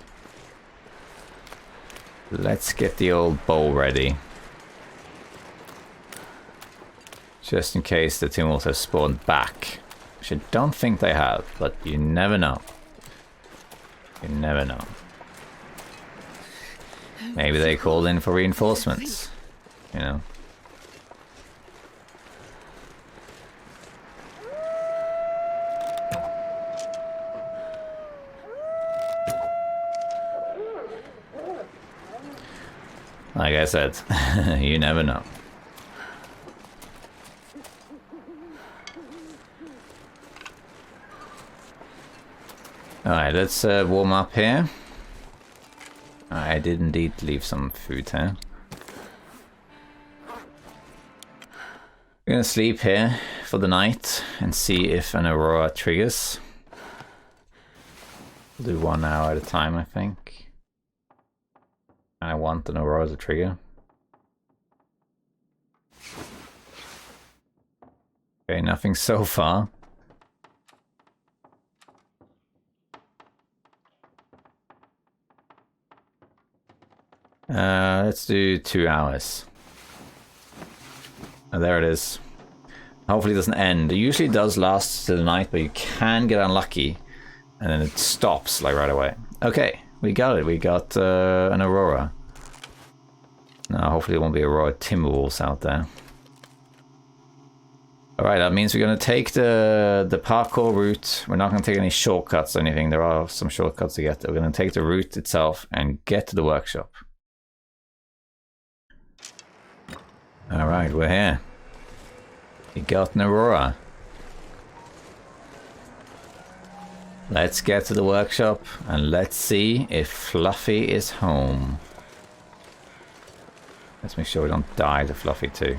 Let's get the old bow ready. Just in case the timberwolves have spawned back. Which I don't think they have, but you never know. You never know. Maybe they called in for reinforcements. You know. Like I said, you never know. Alright, let's warm up here. I did indeed leave some food here. We're gonna sleep here for the night and see if an aurora triggers. We'll do 1 hour at a time, I think. I want an aurora to trigger. Okay, nothing so far. Let's do 2 hours. Oh, there it is. Hopefully it doesn't end. It usually does last to the night, but you can get unlucky. And then it stops like right away. Okay, we got it. We got an aurora. Now hopefully there won't be aurora timberwolves out there. Alright, that means we're going to take the parkour route. We're not going to take any shortcuts or anything. There are some shortcuts to get there. We're going to take the route itself and get to the workshop. Alright, we're here. We got an aurora. Let's get to the workshop and let's see if Fluffy is home. Let's make sure we don't die to Fluffy too.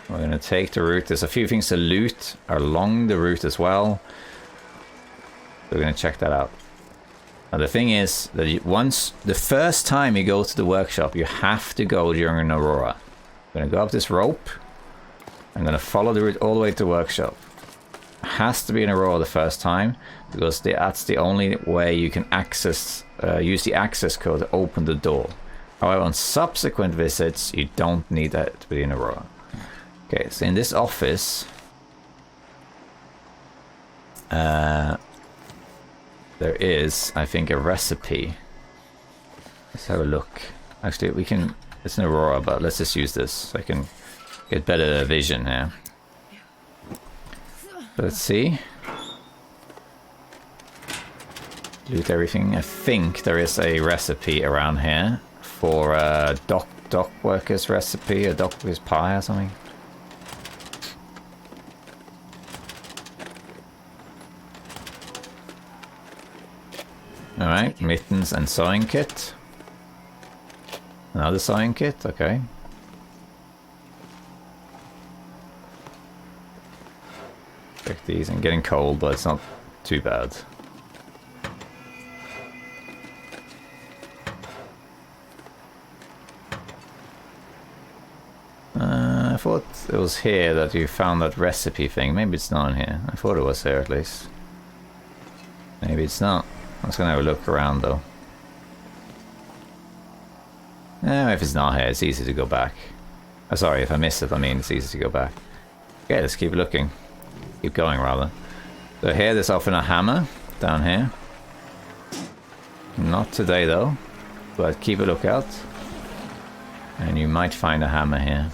We're going to take the route. There's a few things to loot along the route as well. So we're going to check that out. Now the thing is that once the first time you go to the workshop, you have to go during an aurora. I'm going to go up this rope. I'm going to follow the route all the way to the workshop. It has to be an aurora the first time because that's the only way you can access, use the access code to open the door. However, on subsequent visits, you don't need that to be an aurora. Okay, so in this office, there is, I think, a recipe. Let's have a look. Actually, we can. It's an aurora, but let's just use this so I can get better vision here. Let's see. Loot everything. I think there is a recipe around here for a dock workers recipe, a dock workers pie or something. Alright, mittens and sewing kit. Another sewing kit, okay. Check these. I'm getting cold, but it's not too bad. I thought it was here that you found that recipe thing. Maybe it's not in here. I thought it was here at least. Maybe it's not. I'm just gonna have a look around though. If it's not here, it's easy to go back. Oh, sorry, if I miss it, I mean it's easy to go back. Okay, let's keep looking. Keep going, rather. So here, there's often a hammer down here. Not today, though. But keep a lookout. And you might find a hammer here.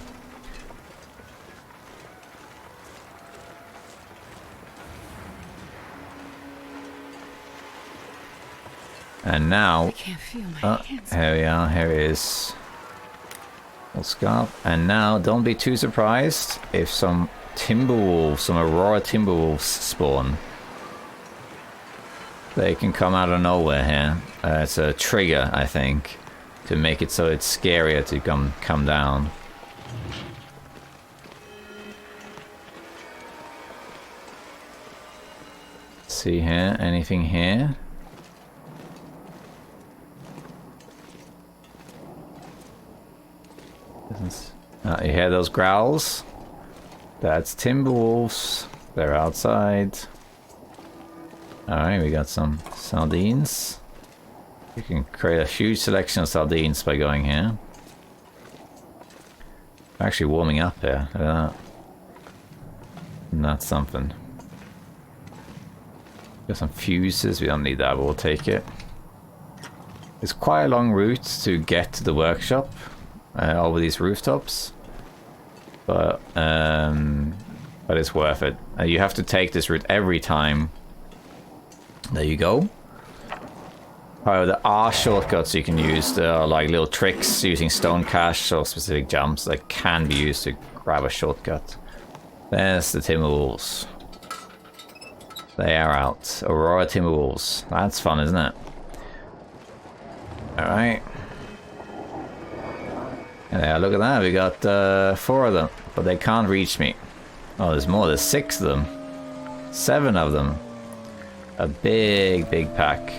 And now, I can't feel my hands. Here we are, here it is. Old scarf. And now, don't be too surprised if some timberwolves, some aurora timberwolves spawn. They can come out of nowhere here. It's a trigger, I think, to make it so it's scarier to come down. Let's see here, anything here? You hear those growls? That's timberwolves. They're outside. Alright, we got some sardines. You can create a huge selection of sardines by going here. Actually warming up here. Look at that. That's something. Got some fuses. We don't need that, but we'll take it. It's quite a long route to get to the workshop. Over these rooftops, but it's worth it. You have to take this route every time that you go. However, there are shortcuts you can use. There are like little tricks using stone cache or specific jumps that can be used to grab a shortcut. There's the timberwolves. They are out. Aurora timberwolves. That's fun, isn't it? Alright. Yeah, look at that. We got 4 of them. But they can't reach me. Oh, there's more. There's 6 of them. 7 of them. A big, big pack.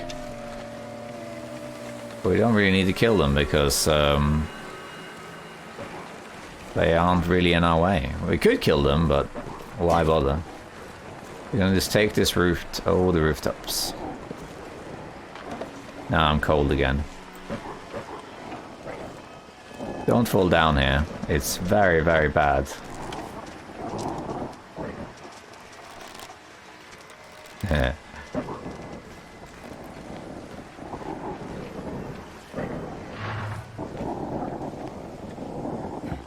But we don't really need to kill them because they aren't really in our way. We could kill them, but why bother? We're gonna just take this roof over the rooftops. Now I'm cold again. Don't fall down here. It's very, very bad. Yeah.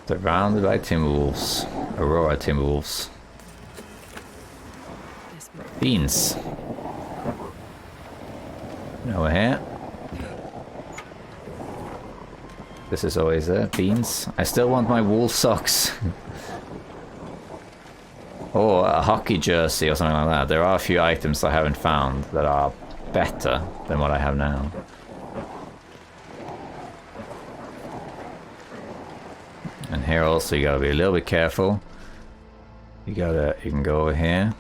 Surrounded by timberwolves. Aurora timberwolves. Beans. Over here. This is always there. Beans. I still want my wool socks. Or a hockey jersey or something like that. There are a few items I haven't found that are better than what I have now. And here also you gotta be a little bit careful. You can go over here.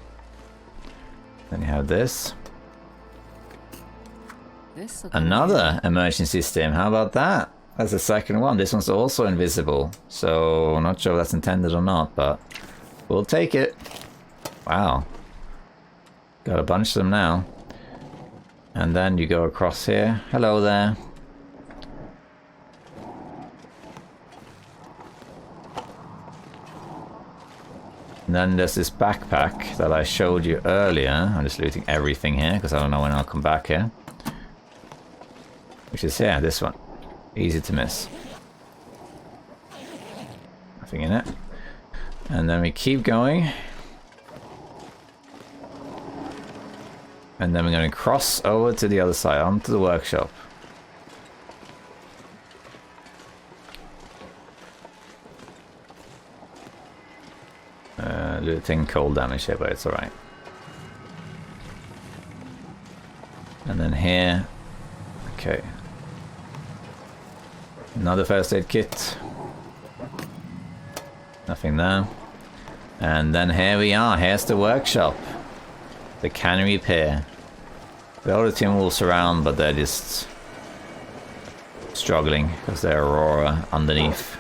Then you have this. Another emergency stim. How about that? That's the second one. This one's also invisible. So I'm not sure if that's intended or not, but we'll take it. Wow. Got a bunch of them now. And then you go across here. Hello there. And then there's this backpack that I showed you earlier. I'm just looting everything here because I don't know when I'll come back here. Which is here, this one. Easy to miss. Nothing in it. And then we keep going. And then we're going to cross over to the other side, onto the workshop. Looting cold damage here, but it's alright. And then here. Okay. Another first aid kit. Nothing there. And then here we are. Here's the workshop. The cannery pair. There are the timberwolves around, but they're just struggling because they're aurora underneath.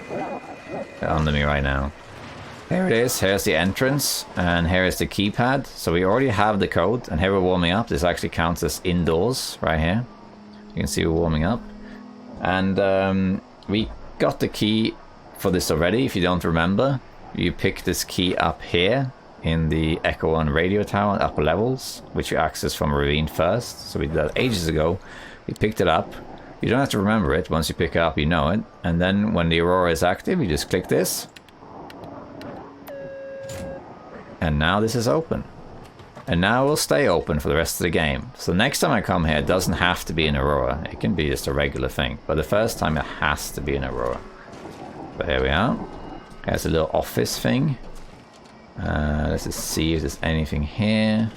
They're under me right now. Here it is. Here's the entrance, and here is the keypad. So we already have the code, and here we're warming up. This actually counts as indoors right here. You can see we're warming up. And we got the key for this already. If you don't remember, you pick this key up here in the Echo 1 radio tower on upper levels, which you access from a ravine first. So we did that ages ago. We picked it up. You don't have to remember it. Once you pick it up, you know it. And then when the aurora is active, you just click this. And now this is open. And now it will stay open for the rest of the game. So next time I come here, it doesn't have to be an aurora. It can be just a regular thing. But the first time it has to be an aurora. But here we are. There's a little office thing. Let's just see if there's anything here.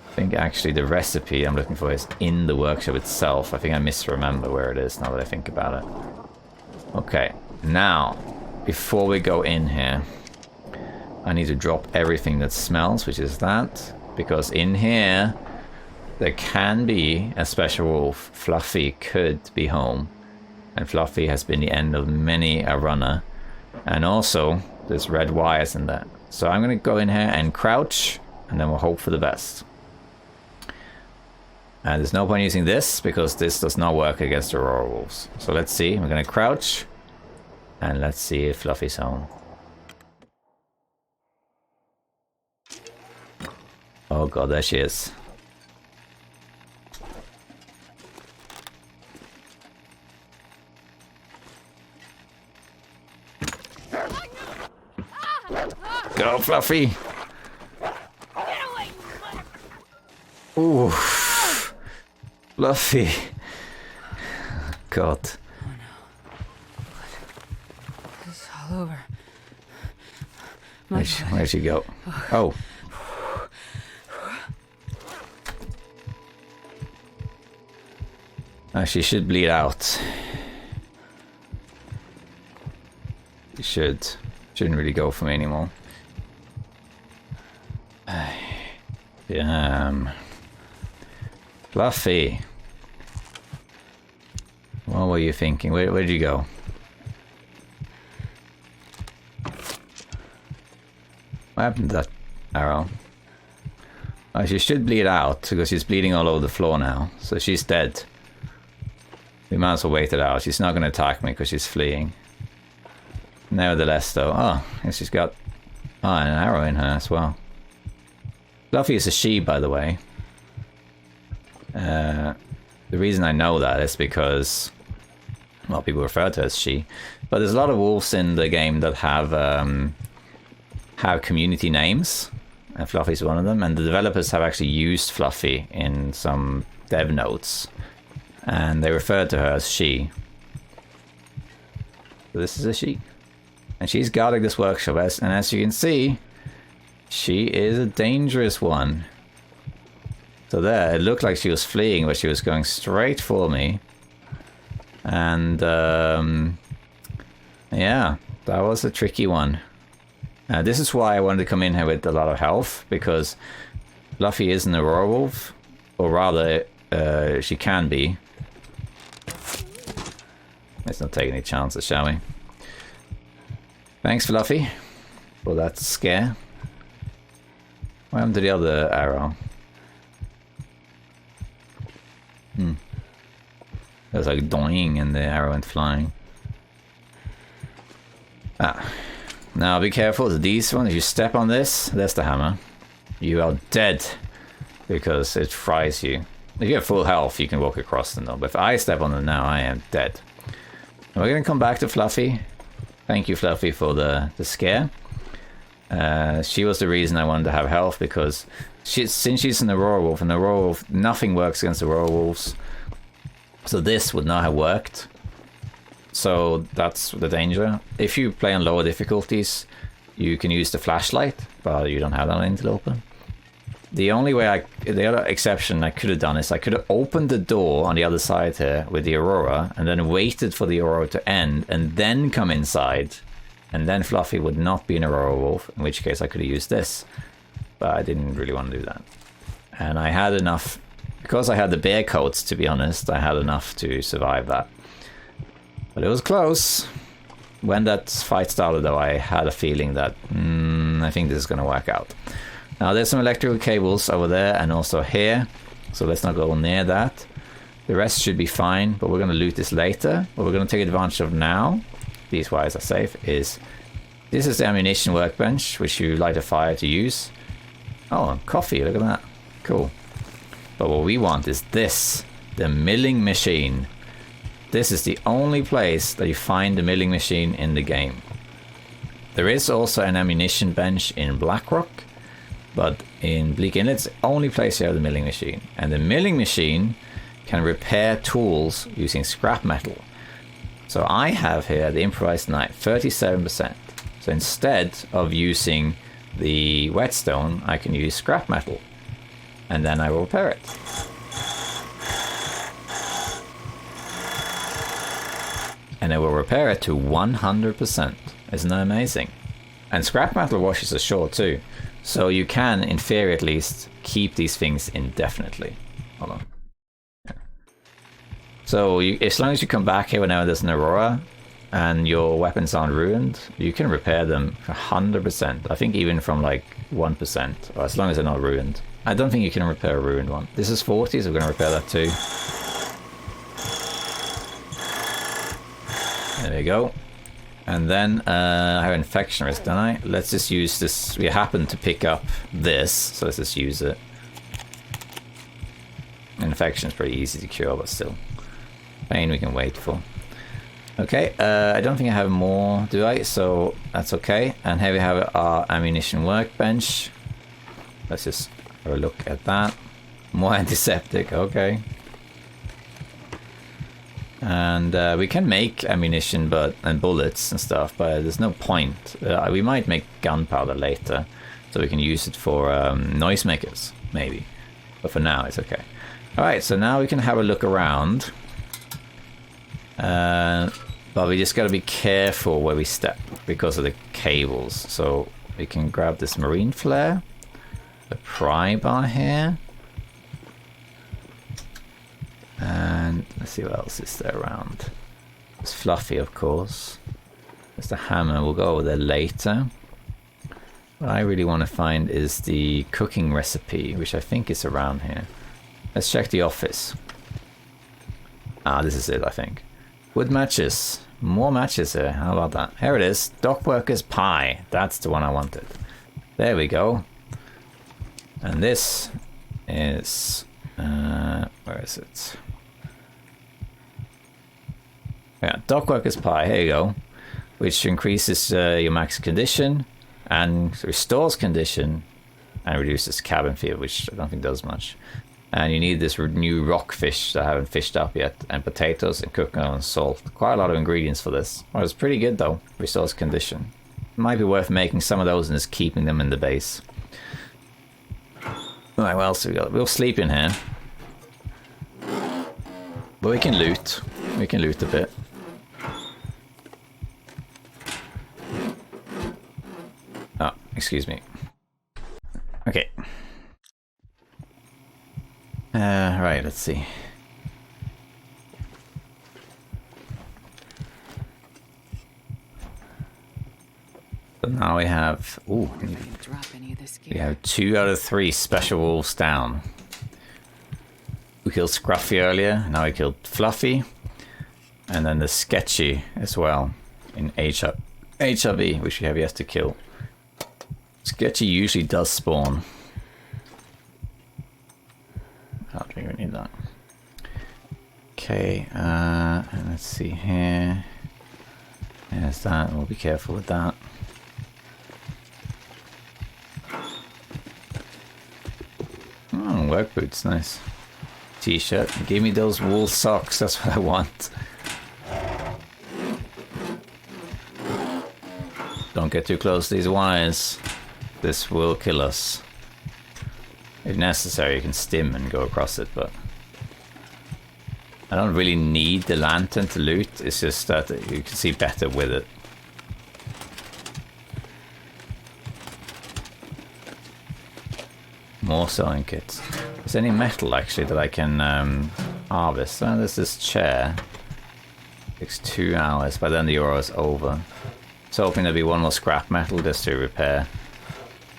I think actually the recipe I'm looking for is in the workshop itself. I think I misremember where it is now that I think about it. Okay, now, before we go in here, I need to drop everything that smells, which is that. Because in here, there can be a special wolf. Fluffy could be home. And Fluffy has been the end of many a runner. And also, there's red wires in there. So I'm going to go in here and crouch, and then we'll hope for the best. And there's no point using this, because this does not work against aurora wolves. So let's see. We're going to crouch, and let's see if Fluffy's home. Oh god, there she is. Go, Fluffy! Ooh, Fluffy. God. Oh no. It's all over. Where'd she go? Oh. She should bleed out. You shouldn't really go for me anymore. Damn. Fluffy. What were you thinking? Where did you go? What happened to that arrow? Oh, she should bleed out because she's bleeding all over the floor now. So she's dead. We might as well wait it out. She's not going to attack me because she's fleeing. Nevertheless, though. Oh, and she's got an arrow in her as well. Fluffy is a she, by the way. The reason I know that is because, well, people refer to her as she. But there's a lot of wolves in the game that have community names. And Fluffy's one of them. And the developers have actually used Fluffy in some dev notes. And they refer to her as she. So this is a she. And she's guarding this workshop. And as you can see, she is a dangerous one. So there, it looked like she was fleeing, but she was going straight for me. And yeah, that was a tricky one. This is why I wanted to come in here with a lot of health, because Fluffy is an aurora wolf, or rather, she can be. Let's not take any chances, shall we? Thanks, Fluffy, for that scare. What happened to the other arrow? It was like doing and the arrow went flying. Now be careful with these ones. If you step on this, there's the hammer. You are dead because it fries you. If you have full health, you can walk across them though. But if I step on them now, I am dead. And we're going to come back to Fluffy. Thank you, Fluffy, for the scare. She was the reason I wanted to have health, because since she's an aurora wolf, and aurora wolf, nothing works against aurora wolves. So this would not have worked. So that's the danger. If you play on lower difficulties, you can use the flashlight, but you don't have that on Interloper. The only way the other exception I could have done is I could have opened the door on the other side here with the aurora, and then waited for the aurora to end, and then come inside. And then Fluffy would not be an aurora wolf, in which case I could have used this. But I didn't really want to do that. And I had enough, because I had the bear coats, to be honest, I had enough to survive that. But it was close. When that fight started though, I had a feeling that, I think this is going to work out. Now there's some electrical cables over there and also here, so let's not go near that. The rest should be fine, but we're going to loot this later. What we're going to take advantage of now, these wires are safe, this is the ammunition workbench, which you light a fire to use. Oh, coffee, look at that. Cool. But what we want is this, the milling machine. This is the only place that you find the milling machine in the game. There is also an ammunition bench in Blackrock, but in Bleak Inlet, it's the only place you have the milling machine. And the milling machine can repair tools using scrap metal. So I have here the improvised knife, 37%. So instead of using the whetstone, I can use scrap metal. And then I will repair it. And it will repair it to 100%. Isn't that amazing? And scrap metal washes ashore too. So you can, in theory at least, keep these things indefinitely. Hold on. Yeah. So as long as you come back here whenever there's an aurora and your weapons aren't ruined, you can repair them 100%. I think even from like 1%, or as long as they're not ruined. I don't think you can repair a ruined one. This is 40, so we're going to repair that too. There we go. And then I have infection risk, don't I? Let's just use this. We happen to pick up this, so let's just use it. Infection is pretty easy to cure, but still. Pain we can wait for. Okay, I don't think I have more, do I? So that's okay. And here we have our ammunition workbench. Let's just have a look at that. More antiseptic, okay. And we can make ammunition and bullets and stuff, but there's no point. We might make gunpowder later, so we can use it for noisemakers, maybe. But for now, it's okay. Alright, so now we can have a look around. But But we just gotta be careful where we step because of the cables. So we can grab this marine flare, the pry bar here, and let's see what else is there around. It's Fluffy, of course. There's the hammer, we'll go over there later. What I really want to find is the cooking recipe, which I think is around here. Let's check the office. Ah, this is it, I think. Wood matches. More matches here. How about that? Here it is. Dockworkers pie. That's the one I wanted. There we go. And this is... where is it? Yeah, Dockworkers pie. Here you go. Which increases your max condition and restores condition and reduces cabin fever, which I don't think does much. And you need this new rockfish that I haven't fished up yet, and potatoes and cooking oil and salt. Quite a lot of ingredients for this. Well, it's pretty good though. Restores condition. Might be worth making some of those and just keeping them in the base. Alright, what else have we got? We'll sleep in here. But we can loot. We can loot a bit. Oh, excuse me. Okay. Right, let's see. So now we have... Ooh. We have 2 out of 3 special wolves down. We killed Scruffy earlier, now we killed Fluffy. And then the Sketchy as well in HRV, which we have yet to kill. Sketchy usually does spawn. I don't think we need that. Okay, and let's see here. There's that, we'll be careful with that. Oh, work boots, nice. T-shirt, give me those wool socks, that's what I want. Don't get too close to these wires. This will kill us. If necessary, you can stim and go across it, but I don't really need the lantern to loot. It's just that you can see better with it. More sewing kits. Is there any metal actually that I can harvest? Oh, there's this chair. It takes 2 hours, but then the aurora is over. So hoping there'll be one more scrap metal just to repair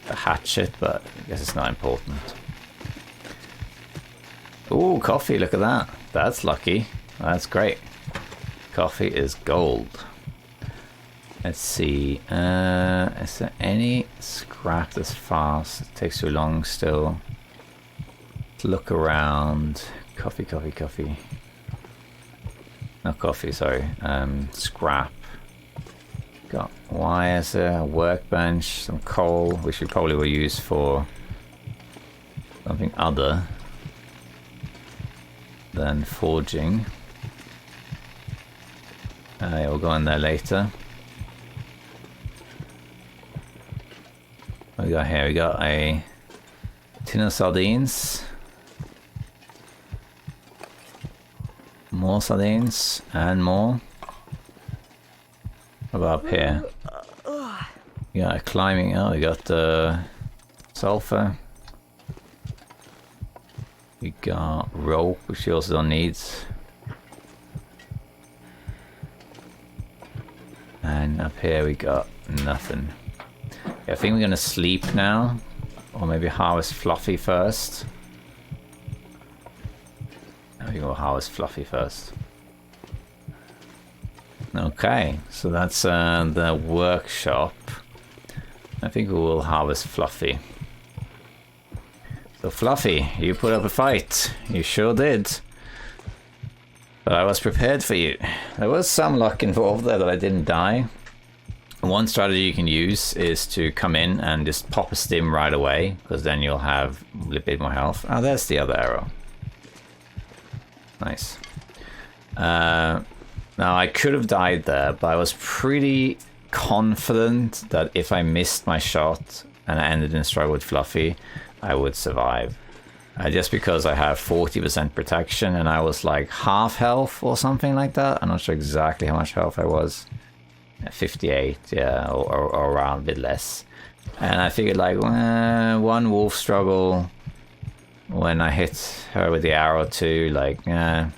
the hatchet, but I guess it's not important. Ooh, coffee, look at that. That's lucky. That's great. Coffee is gold. Let's see. Is there any scrap that's fast? It takes too long still. Let's look around. Coffee, coffee, coffee. Not coffee, sorry. Scrap. Got wires there, a workbench, some coal, which we probably will use for something other than forging. Yeah, we'll go in there later. What we got here? We got a tin of sardines. More sardines and more. What about up here? Yeah, climbing. Oh, we got sulfur. We got rope, which we also don't need. And up here we got nothing. Yeah, I think we're gonna sleep now, or maybe harvest Fluffy first. I think we'll harvest Fluffy first. Okay, so that's the workshop. I think we will harvest Fluffy. So Fluffy, you put up a fight. You sure did. But I was prepared for you. There was some luck involved there that I didn't die. One strategy you can use is to come in and just pop a stim right away, because then you'll have a bit more health. Oh, there's the other arrow. Nice. Now, I could have died there, but I was pretty confident that if I missed my shot and I ended in a struggle with Fluffy, I would survive. Just because I have 40% protection and I was like half health or something like that. I'm not sure exactly how much health I was. 58, yeah, or around a bit less. And I figured like one wolf struggle when I hit her with the arrow too, like I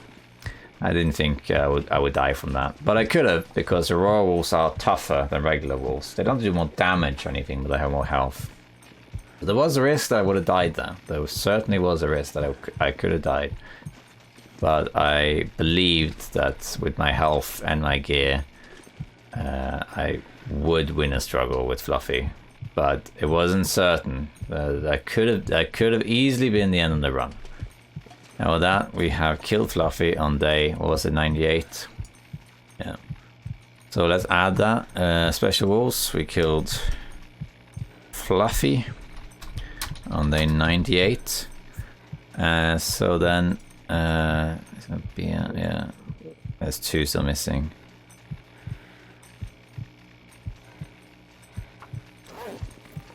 didn't think I would die from that. But I could have, because aurora wolves are tougher than regular wolves. They don't do more damage or anything, but they have more health. But there was a risk that I would have died there. There certainly was a risk that I could have died. But I believed that with my health and my gear, I would win a struggle with Fluffy. But it wasn't certain. That could have easily been the end of the run. Now with that, we have killed Fluffy on day, what was it, 98? Yeah. So let's add that. Special wolves, we killed Fluffy on day 98. So then, it's gonna be, yeah, there's 2 still missing.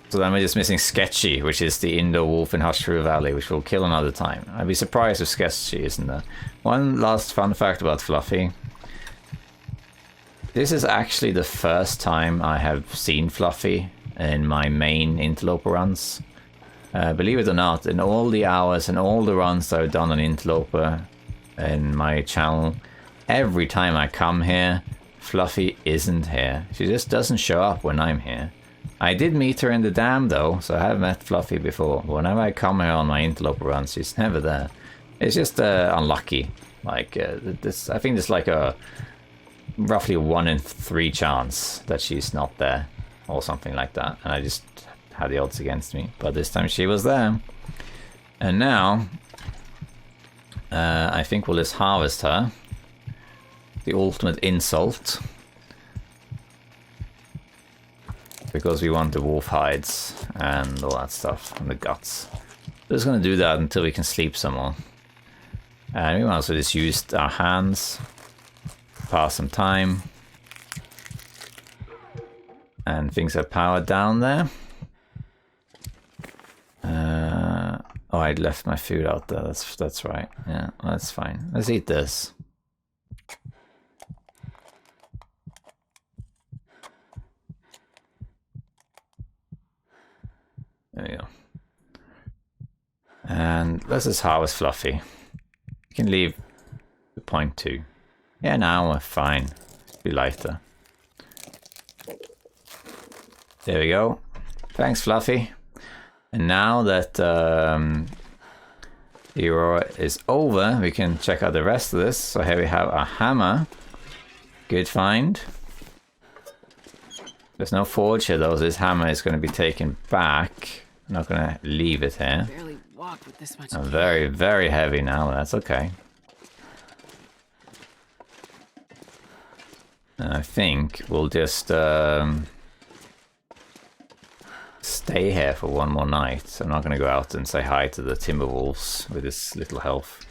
So then we're just missing Sketchy, which is the indoor wolf in Hush Through Valley, which we'll kill another time. I'd be surprised if Sketchy isn't there. One last fun fact about Fluffy. This is actually the first time I have seen Fluffy in my main interloper runs. Believe it or not, in all the hours and all the runs that I've done on interloper in my channel, every time I come here, Fluffy isn't here. She just doesn't show up when I'm here. I did meet her in the dam though, so I have met Fluffy before. Whenever I come here on my interloper runs, she's never there. It's just unlucky. Like this, I think there's like a roughly 1 in 3 chance that she's not there, or something like that. And I just had the odds against me. But this time she was there. And now, I think we'll just harvest her. The ultimate insult. Because we want the wolf hides and all that stuff, and the guts. We're just gonna do that until we can sleep some more. And we might also just use our hands, pass some time. And things are powered down there. Oh, I left my food out there, that's right. Yeah, well, that's fine. Let's eat this. There we go. And let's just harvest Fluffy. You can leave the 0.2. Yeah, now we're fine. Be lighter. There we go. Thanks, Fluffy. And now that the aurora is over, we can check out the rest of this. So here we have a hammer. Good find. There's no forge here though, so this hammer is going to be taken back. I'm not going to leave it here. Barely walked with this much. Very, very heavy now. That's okay. And I think we'll just stay here for one more night. I'm not going to go out and say hi to the timberwolves with this little health.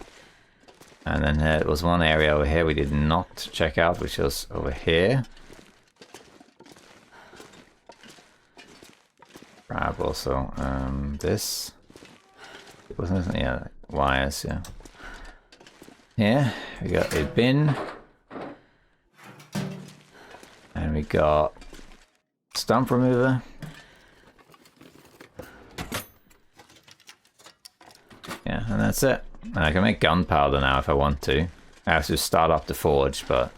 And then there was one area over here we did not check out, which was over here. Grab also this. It wasn't, yeah, wires, yeah. Here we got a bin. And we got stump remover. Yeah, and that's it. And I can make gunpowder now if I want to. I have to start up the forge, but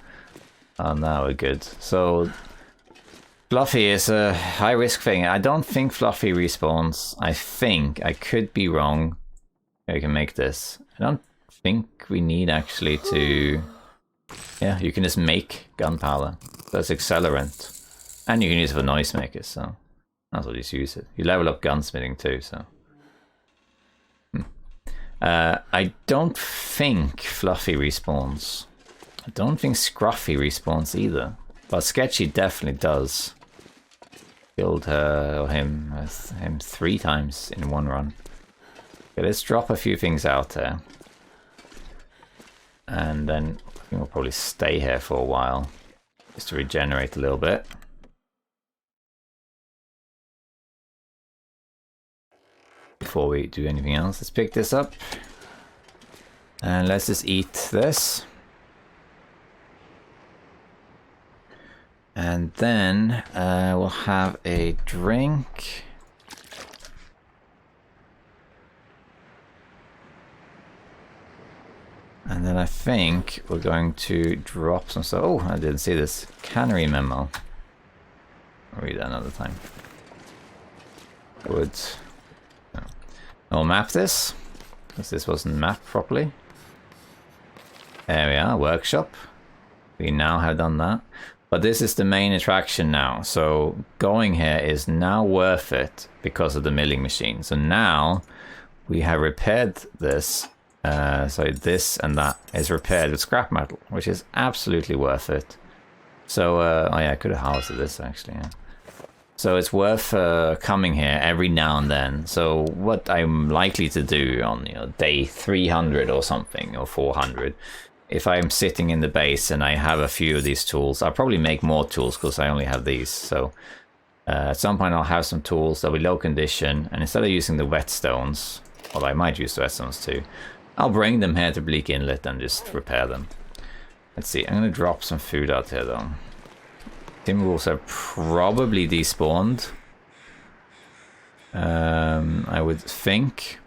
now we're good. So Fluffy is a high risk thing. I don't think Fluffy respawns. I think, I could be wrong. I can make this. I don't think we need actually to... Yeah, you can just make gunpowder. That's accelerant. And you can use it for noisemakers, so that's what you use it. You level up gunsmithing too, so. I don't think Fluffy respawns. I don't think Scruffy respawns either. But Sketchy definitely does. Killed her or him 3 times in one run. Okay, let's drop a few things out there. And then I think we'll probably stay here for a while. Just to regenerate a little bit. before we do anything else. Let's pick this up. And let's just eat this. And then we'll have a drink. And then I think we're going to drop some stuff. Oh, I didn't see this. Cannery memo. I'll read that another time. Wood. No. I'll map this, because this wasn't mapped properly. There we are, workshop. We now have done that. But this is the main attraction now. So going here is now worth it because of the milling machine. So now we have repaired this. So this and that is repaired with scrap metal, which is absolutely worth it. So, oh yeah, I could have harvested this actually. Yeah. So it's worth coming here every now and then. So what I'm likely to do on day 300 or something, or 400, if I'm sitting in the base and I have a few of these tools, I'll probably make more tools because I only have these. So at some point I'll have some tools that'll be low condition, and instead of using the whetstones, well, I might use the whetstones too, I'll bring them here to Bleak Inlet and just repair them. Let's see, I'm going to drop some food out here though. Timberwolves have probably despawned. I would think.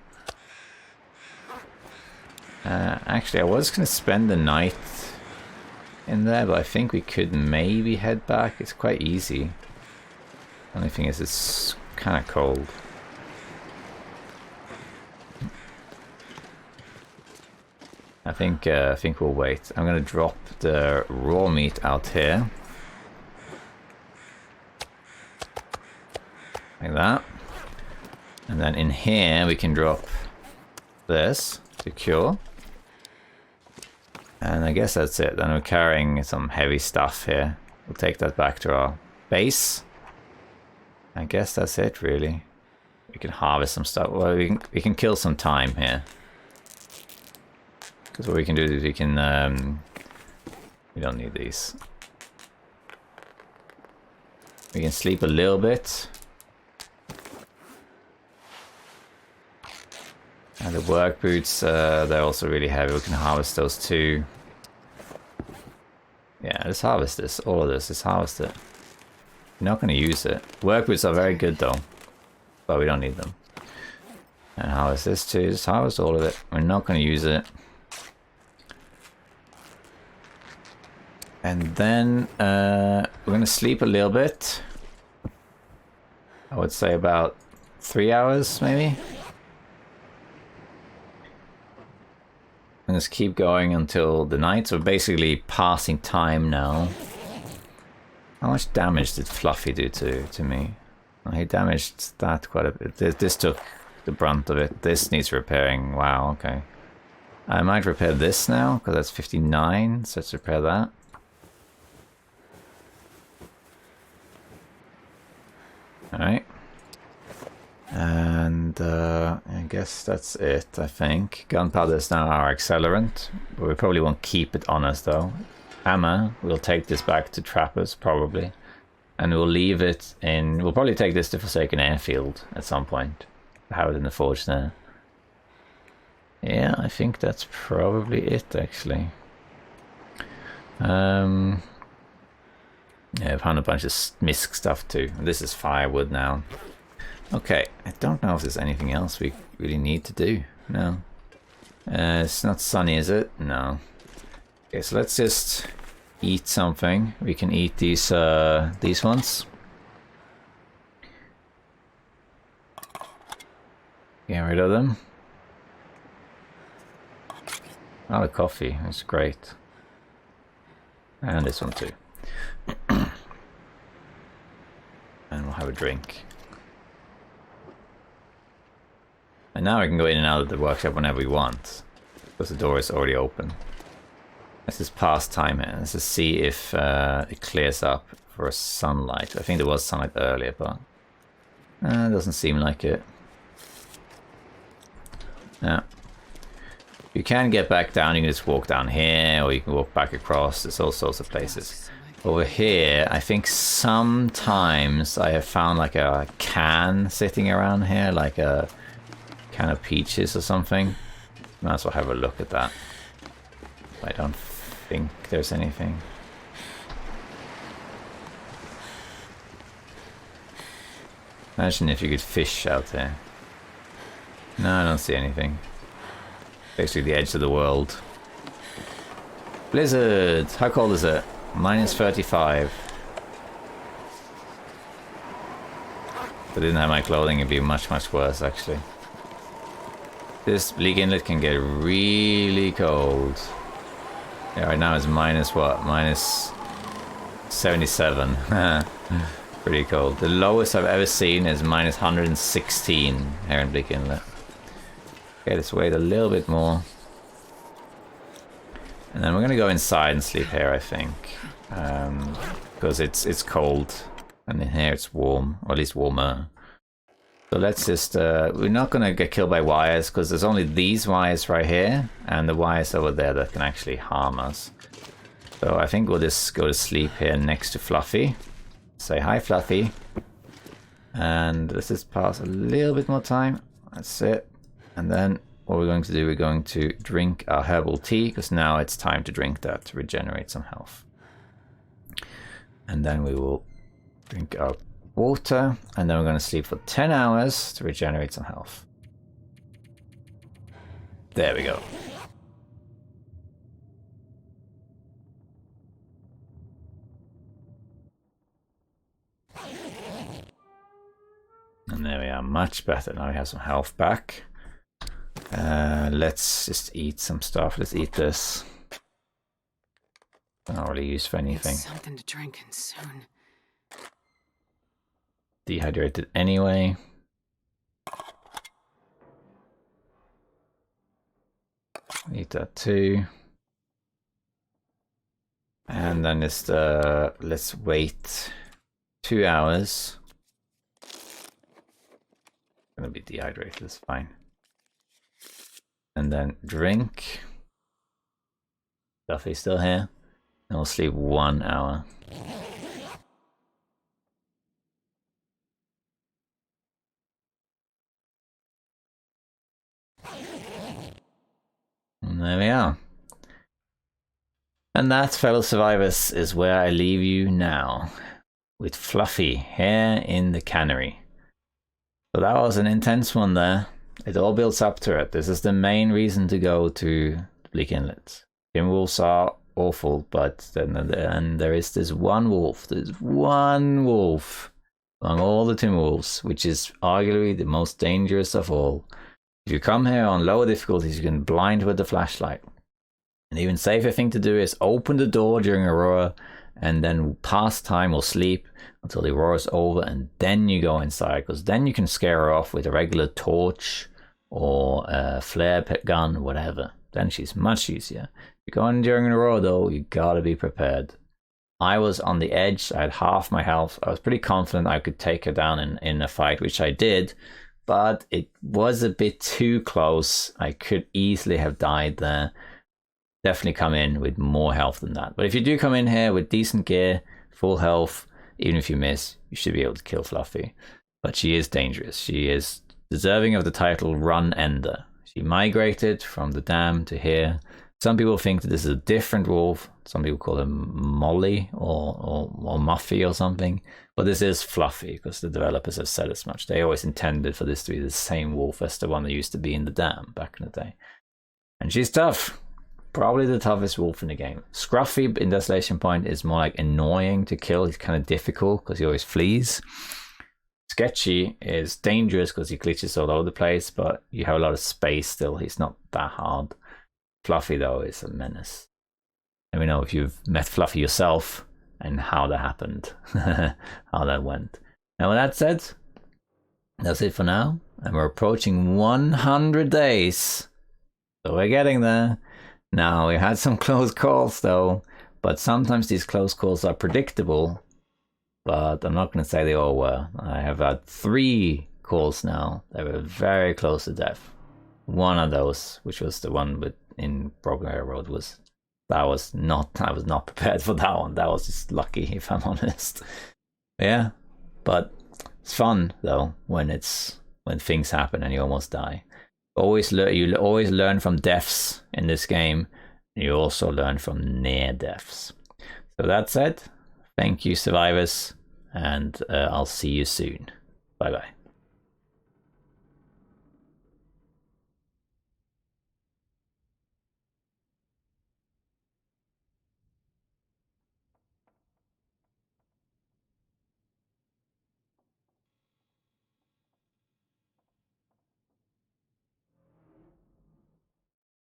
Actually, I was going to spend the night in there, but I think we could maybe head back. It's quite easy. Only thing is it's kind of cold. I think we'll wait. I'm going to drop the raw meat out here. Like that. And then in here we can drop this to cure. And I guess that's it. Then we're carrying some heavy stuff here. We'll take that back to our base. I guess that's it really. We can harvest some stuff. Well, we can kill some time here. Because what we can do is we can... we don't need these. We can sleep a little bit. And the work boots, they're also really heavy. We can harvest those too. Yeah, let's harvest this. All of this. Let's harvest it. We're not going to use it. Work boots are very good though. But we don't need them. And harvest this too. Just harvest all of it. We're not going to use it. And then we're going to sleep a little bit. I would say about 3 hours maybe. And just keep going until the night. So basically passing time now. How much damage did Fluffy do to me? Well, he damaged that quite a bit. This took the brunt of it. This needs repairing. Wow, okay. I might repair this now, because that's 59. So let's repair that. Alright. And I guess that's it, I think. Gunpowder is now our accelerant, but we probably won't keep it on us though. Ammo, we'll take this back to Trappers probably. And we'll leave it in... We'll probably take this to Forsaken Airfield at some point. Have it in the forge there. Yeah, I think that's probably it actually. Yeah, I've found a bunch of misc stuff too. This is firewood now. Okay, I don't know if there's anything else we really need to do. No. It's not sunny, is it? No. Okay, so let's just eat something. We can eat these ones. Get rid of them. Oh, the coffee. That's great. And this one too. And we'll have a drink. And now we can go in and out of the workshop whenever we want, because the door is already open. Let's just pass time here. Let's just see if it clears up for sunlight. I think there was sunlight earlier, but it doesn't seem like it. Yeah. You can get back down. You can just walk down here, or you can walk back across. There's all sorts of places. Over here, I think sometimes I have found like a can sitting around here, like a can of peaches or something. Might as well have a look at that. I don't think there's anything. Imagine if you could fish out there. No, I don't see anything. Basically the edge of the world. Blizzard! How cold is it? -35. If I didn't have my clothing, it'd be much, much worse, actually. This Bleak Inlet can get really cold. Yeah, right now it's minus what? -77. Pretty cold. The lowest I've ever seen is -116 here in Bleak Inlet. Okay, let's wait a little bit more. And then we're gonna go inside and sleep here, I think. Because it's cold. And in here it's warm, or at least warmer. So let's just, we're not gonna get killed by wires, because there's only these wires right here, and the wires over there that can actually harm us. So I think we'll just go to sleep here next to Fluffy. Say hi, Fluffy. And let's just pass a little bit more time. That's it. And then what we're going to do, we're going to drink our herbal tea, because now it's time to drink that to regenerate some health. And then we will drink our water, and then we're going to sleep for 10 hours to regenerate some health. There we go. And there we are, much better. Now we have some health back. Let's just eat some stuff. Let's eat this. Not really used for anything. It's something to drink and soon. Dehydrated anyway. Eat that too. And then just let's wait 2 hours. Gonna be dehydrated, it's fine. And then drink. Duffy's still here. And we'll sleep 1 hour. And there we are. And that, fellow survivors, is where I leave you now. With Fluffy here in the cannery. So that was an intense one there. It all builds up to it. This is the main reason to go to Bleak Inlet. Timberwolves are awful, but then there is this one wolf. There's one wolf among all the timberwolves, which is arguably the most dangerous of all. If you come here on lower difficulties, you can blind with the flashlight. An even safer thing to do is open the door during Aurora and then pass time or sleep until the Aurora's over, and then you go inside, because then you can scare her off with a regular torch or a flare gun, whatever. Then she's much easier. If you go in during an Aurora though, you gotta be prepared. I was on the edge, I had half my health. I was pretty confident I could take her down in a fight, which I did, but it was a bit too close. I could easily have died there. Definitely come in with more health than that. But if you do come in here with decent gear, full health, even if you miss, you should be able to kill Fluffy. But she is dangerous. She is deserving of the title Run Ender. She migrated from the dam to here. Some people think that this is a different wolf. Some people call him Molly or Muffy or something. But this is Fluffy, because the developers have said as much. They always intended for this to be the same wolf as the one that used to be in the dam back in the day. And she's tough. Probably the toughest wolf in the game. Scruffy in Desolation Point is more like annoying to kill. He's kind of difficult because he always flees. Sketchy is dangerous because he glitches all over the place, but you have a lot of space still. He's not that hard. Fluffy, though, is a menace. Let me know if you've met Fluffy yourself and how that happened. How that went. Now, with that said, that's it for now. And we're approaching 100 days. So we're getting there. Now, we had some close calls, though. But sometimes these close calls are predictable. But I'm not going to say they all were. I have had 3 calls now that were very close to death. One of those, which was the one in Broken Arrow Road, I was not prepared for that one. That was just lucky, if I'm honest. Yeah, but it's fun though when things happen and you almost die. You always learn from deaths in this game. You also learn from near deaths. So that's it. Thank you, survivors, and I'll see you soon. Bye bye.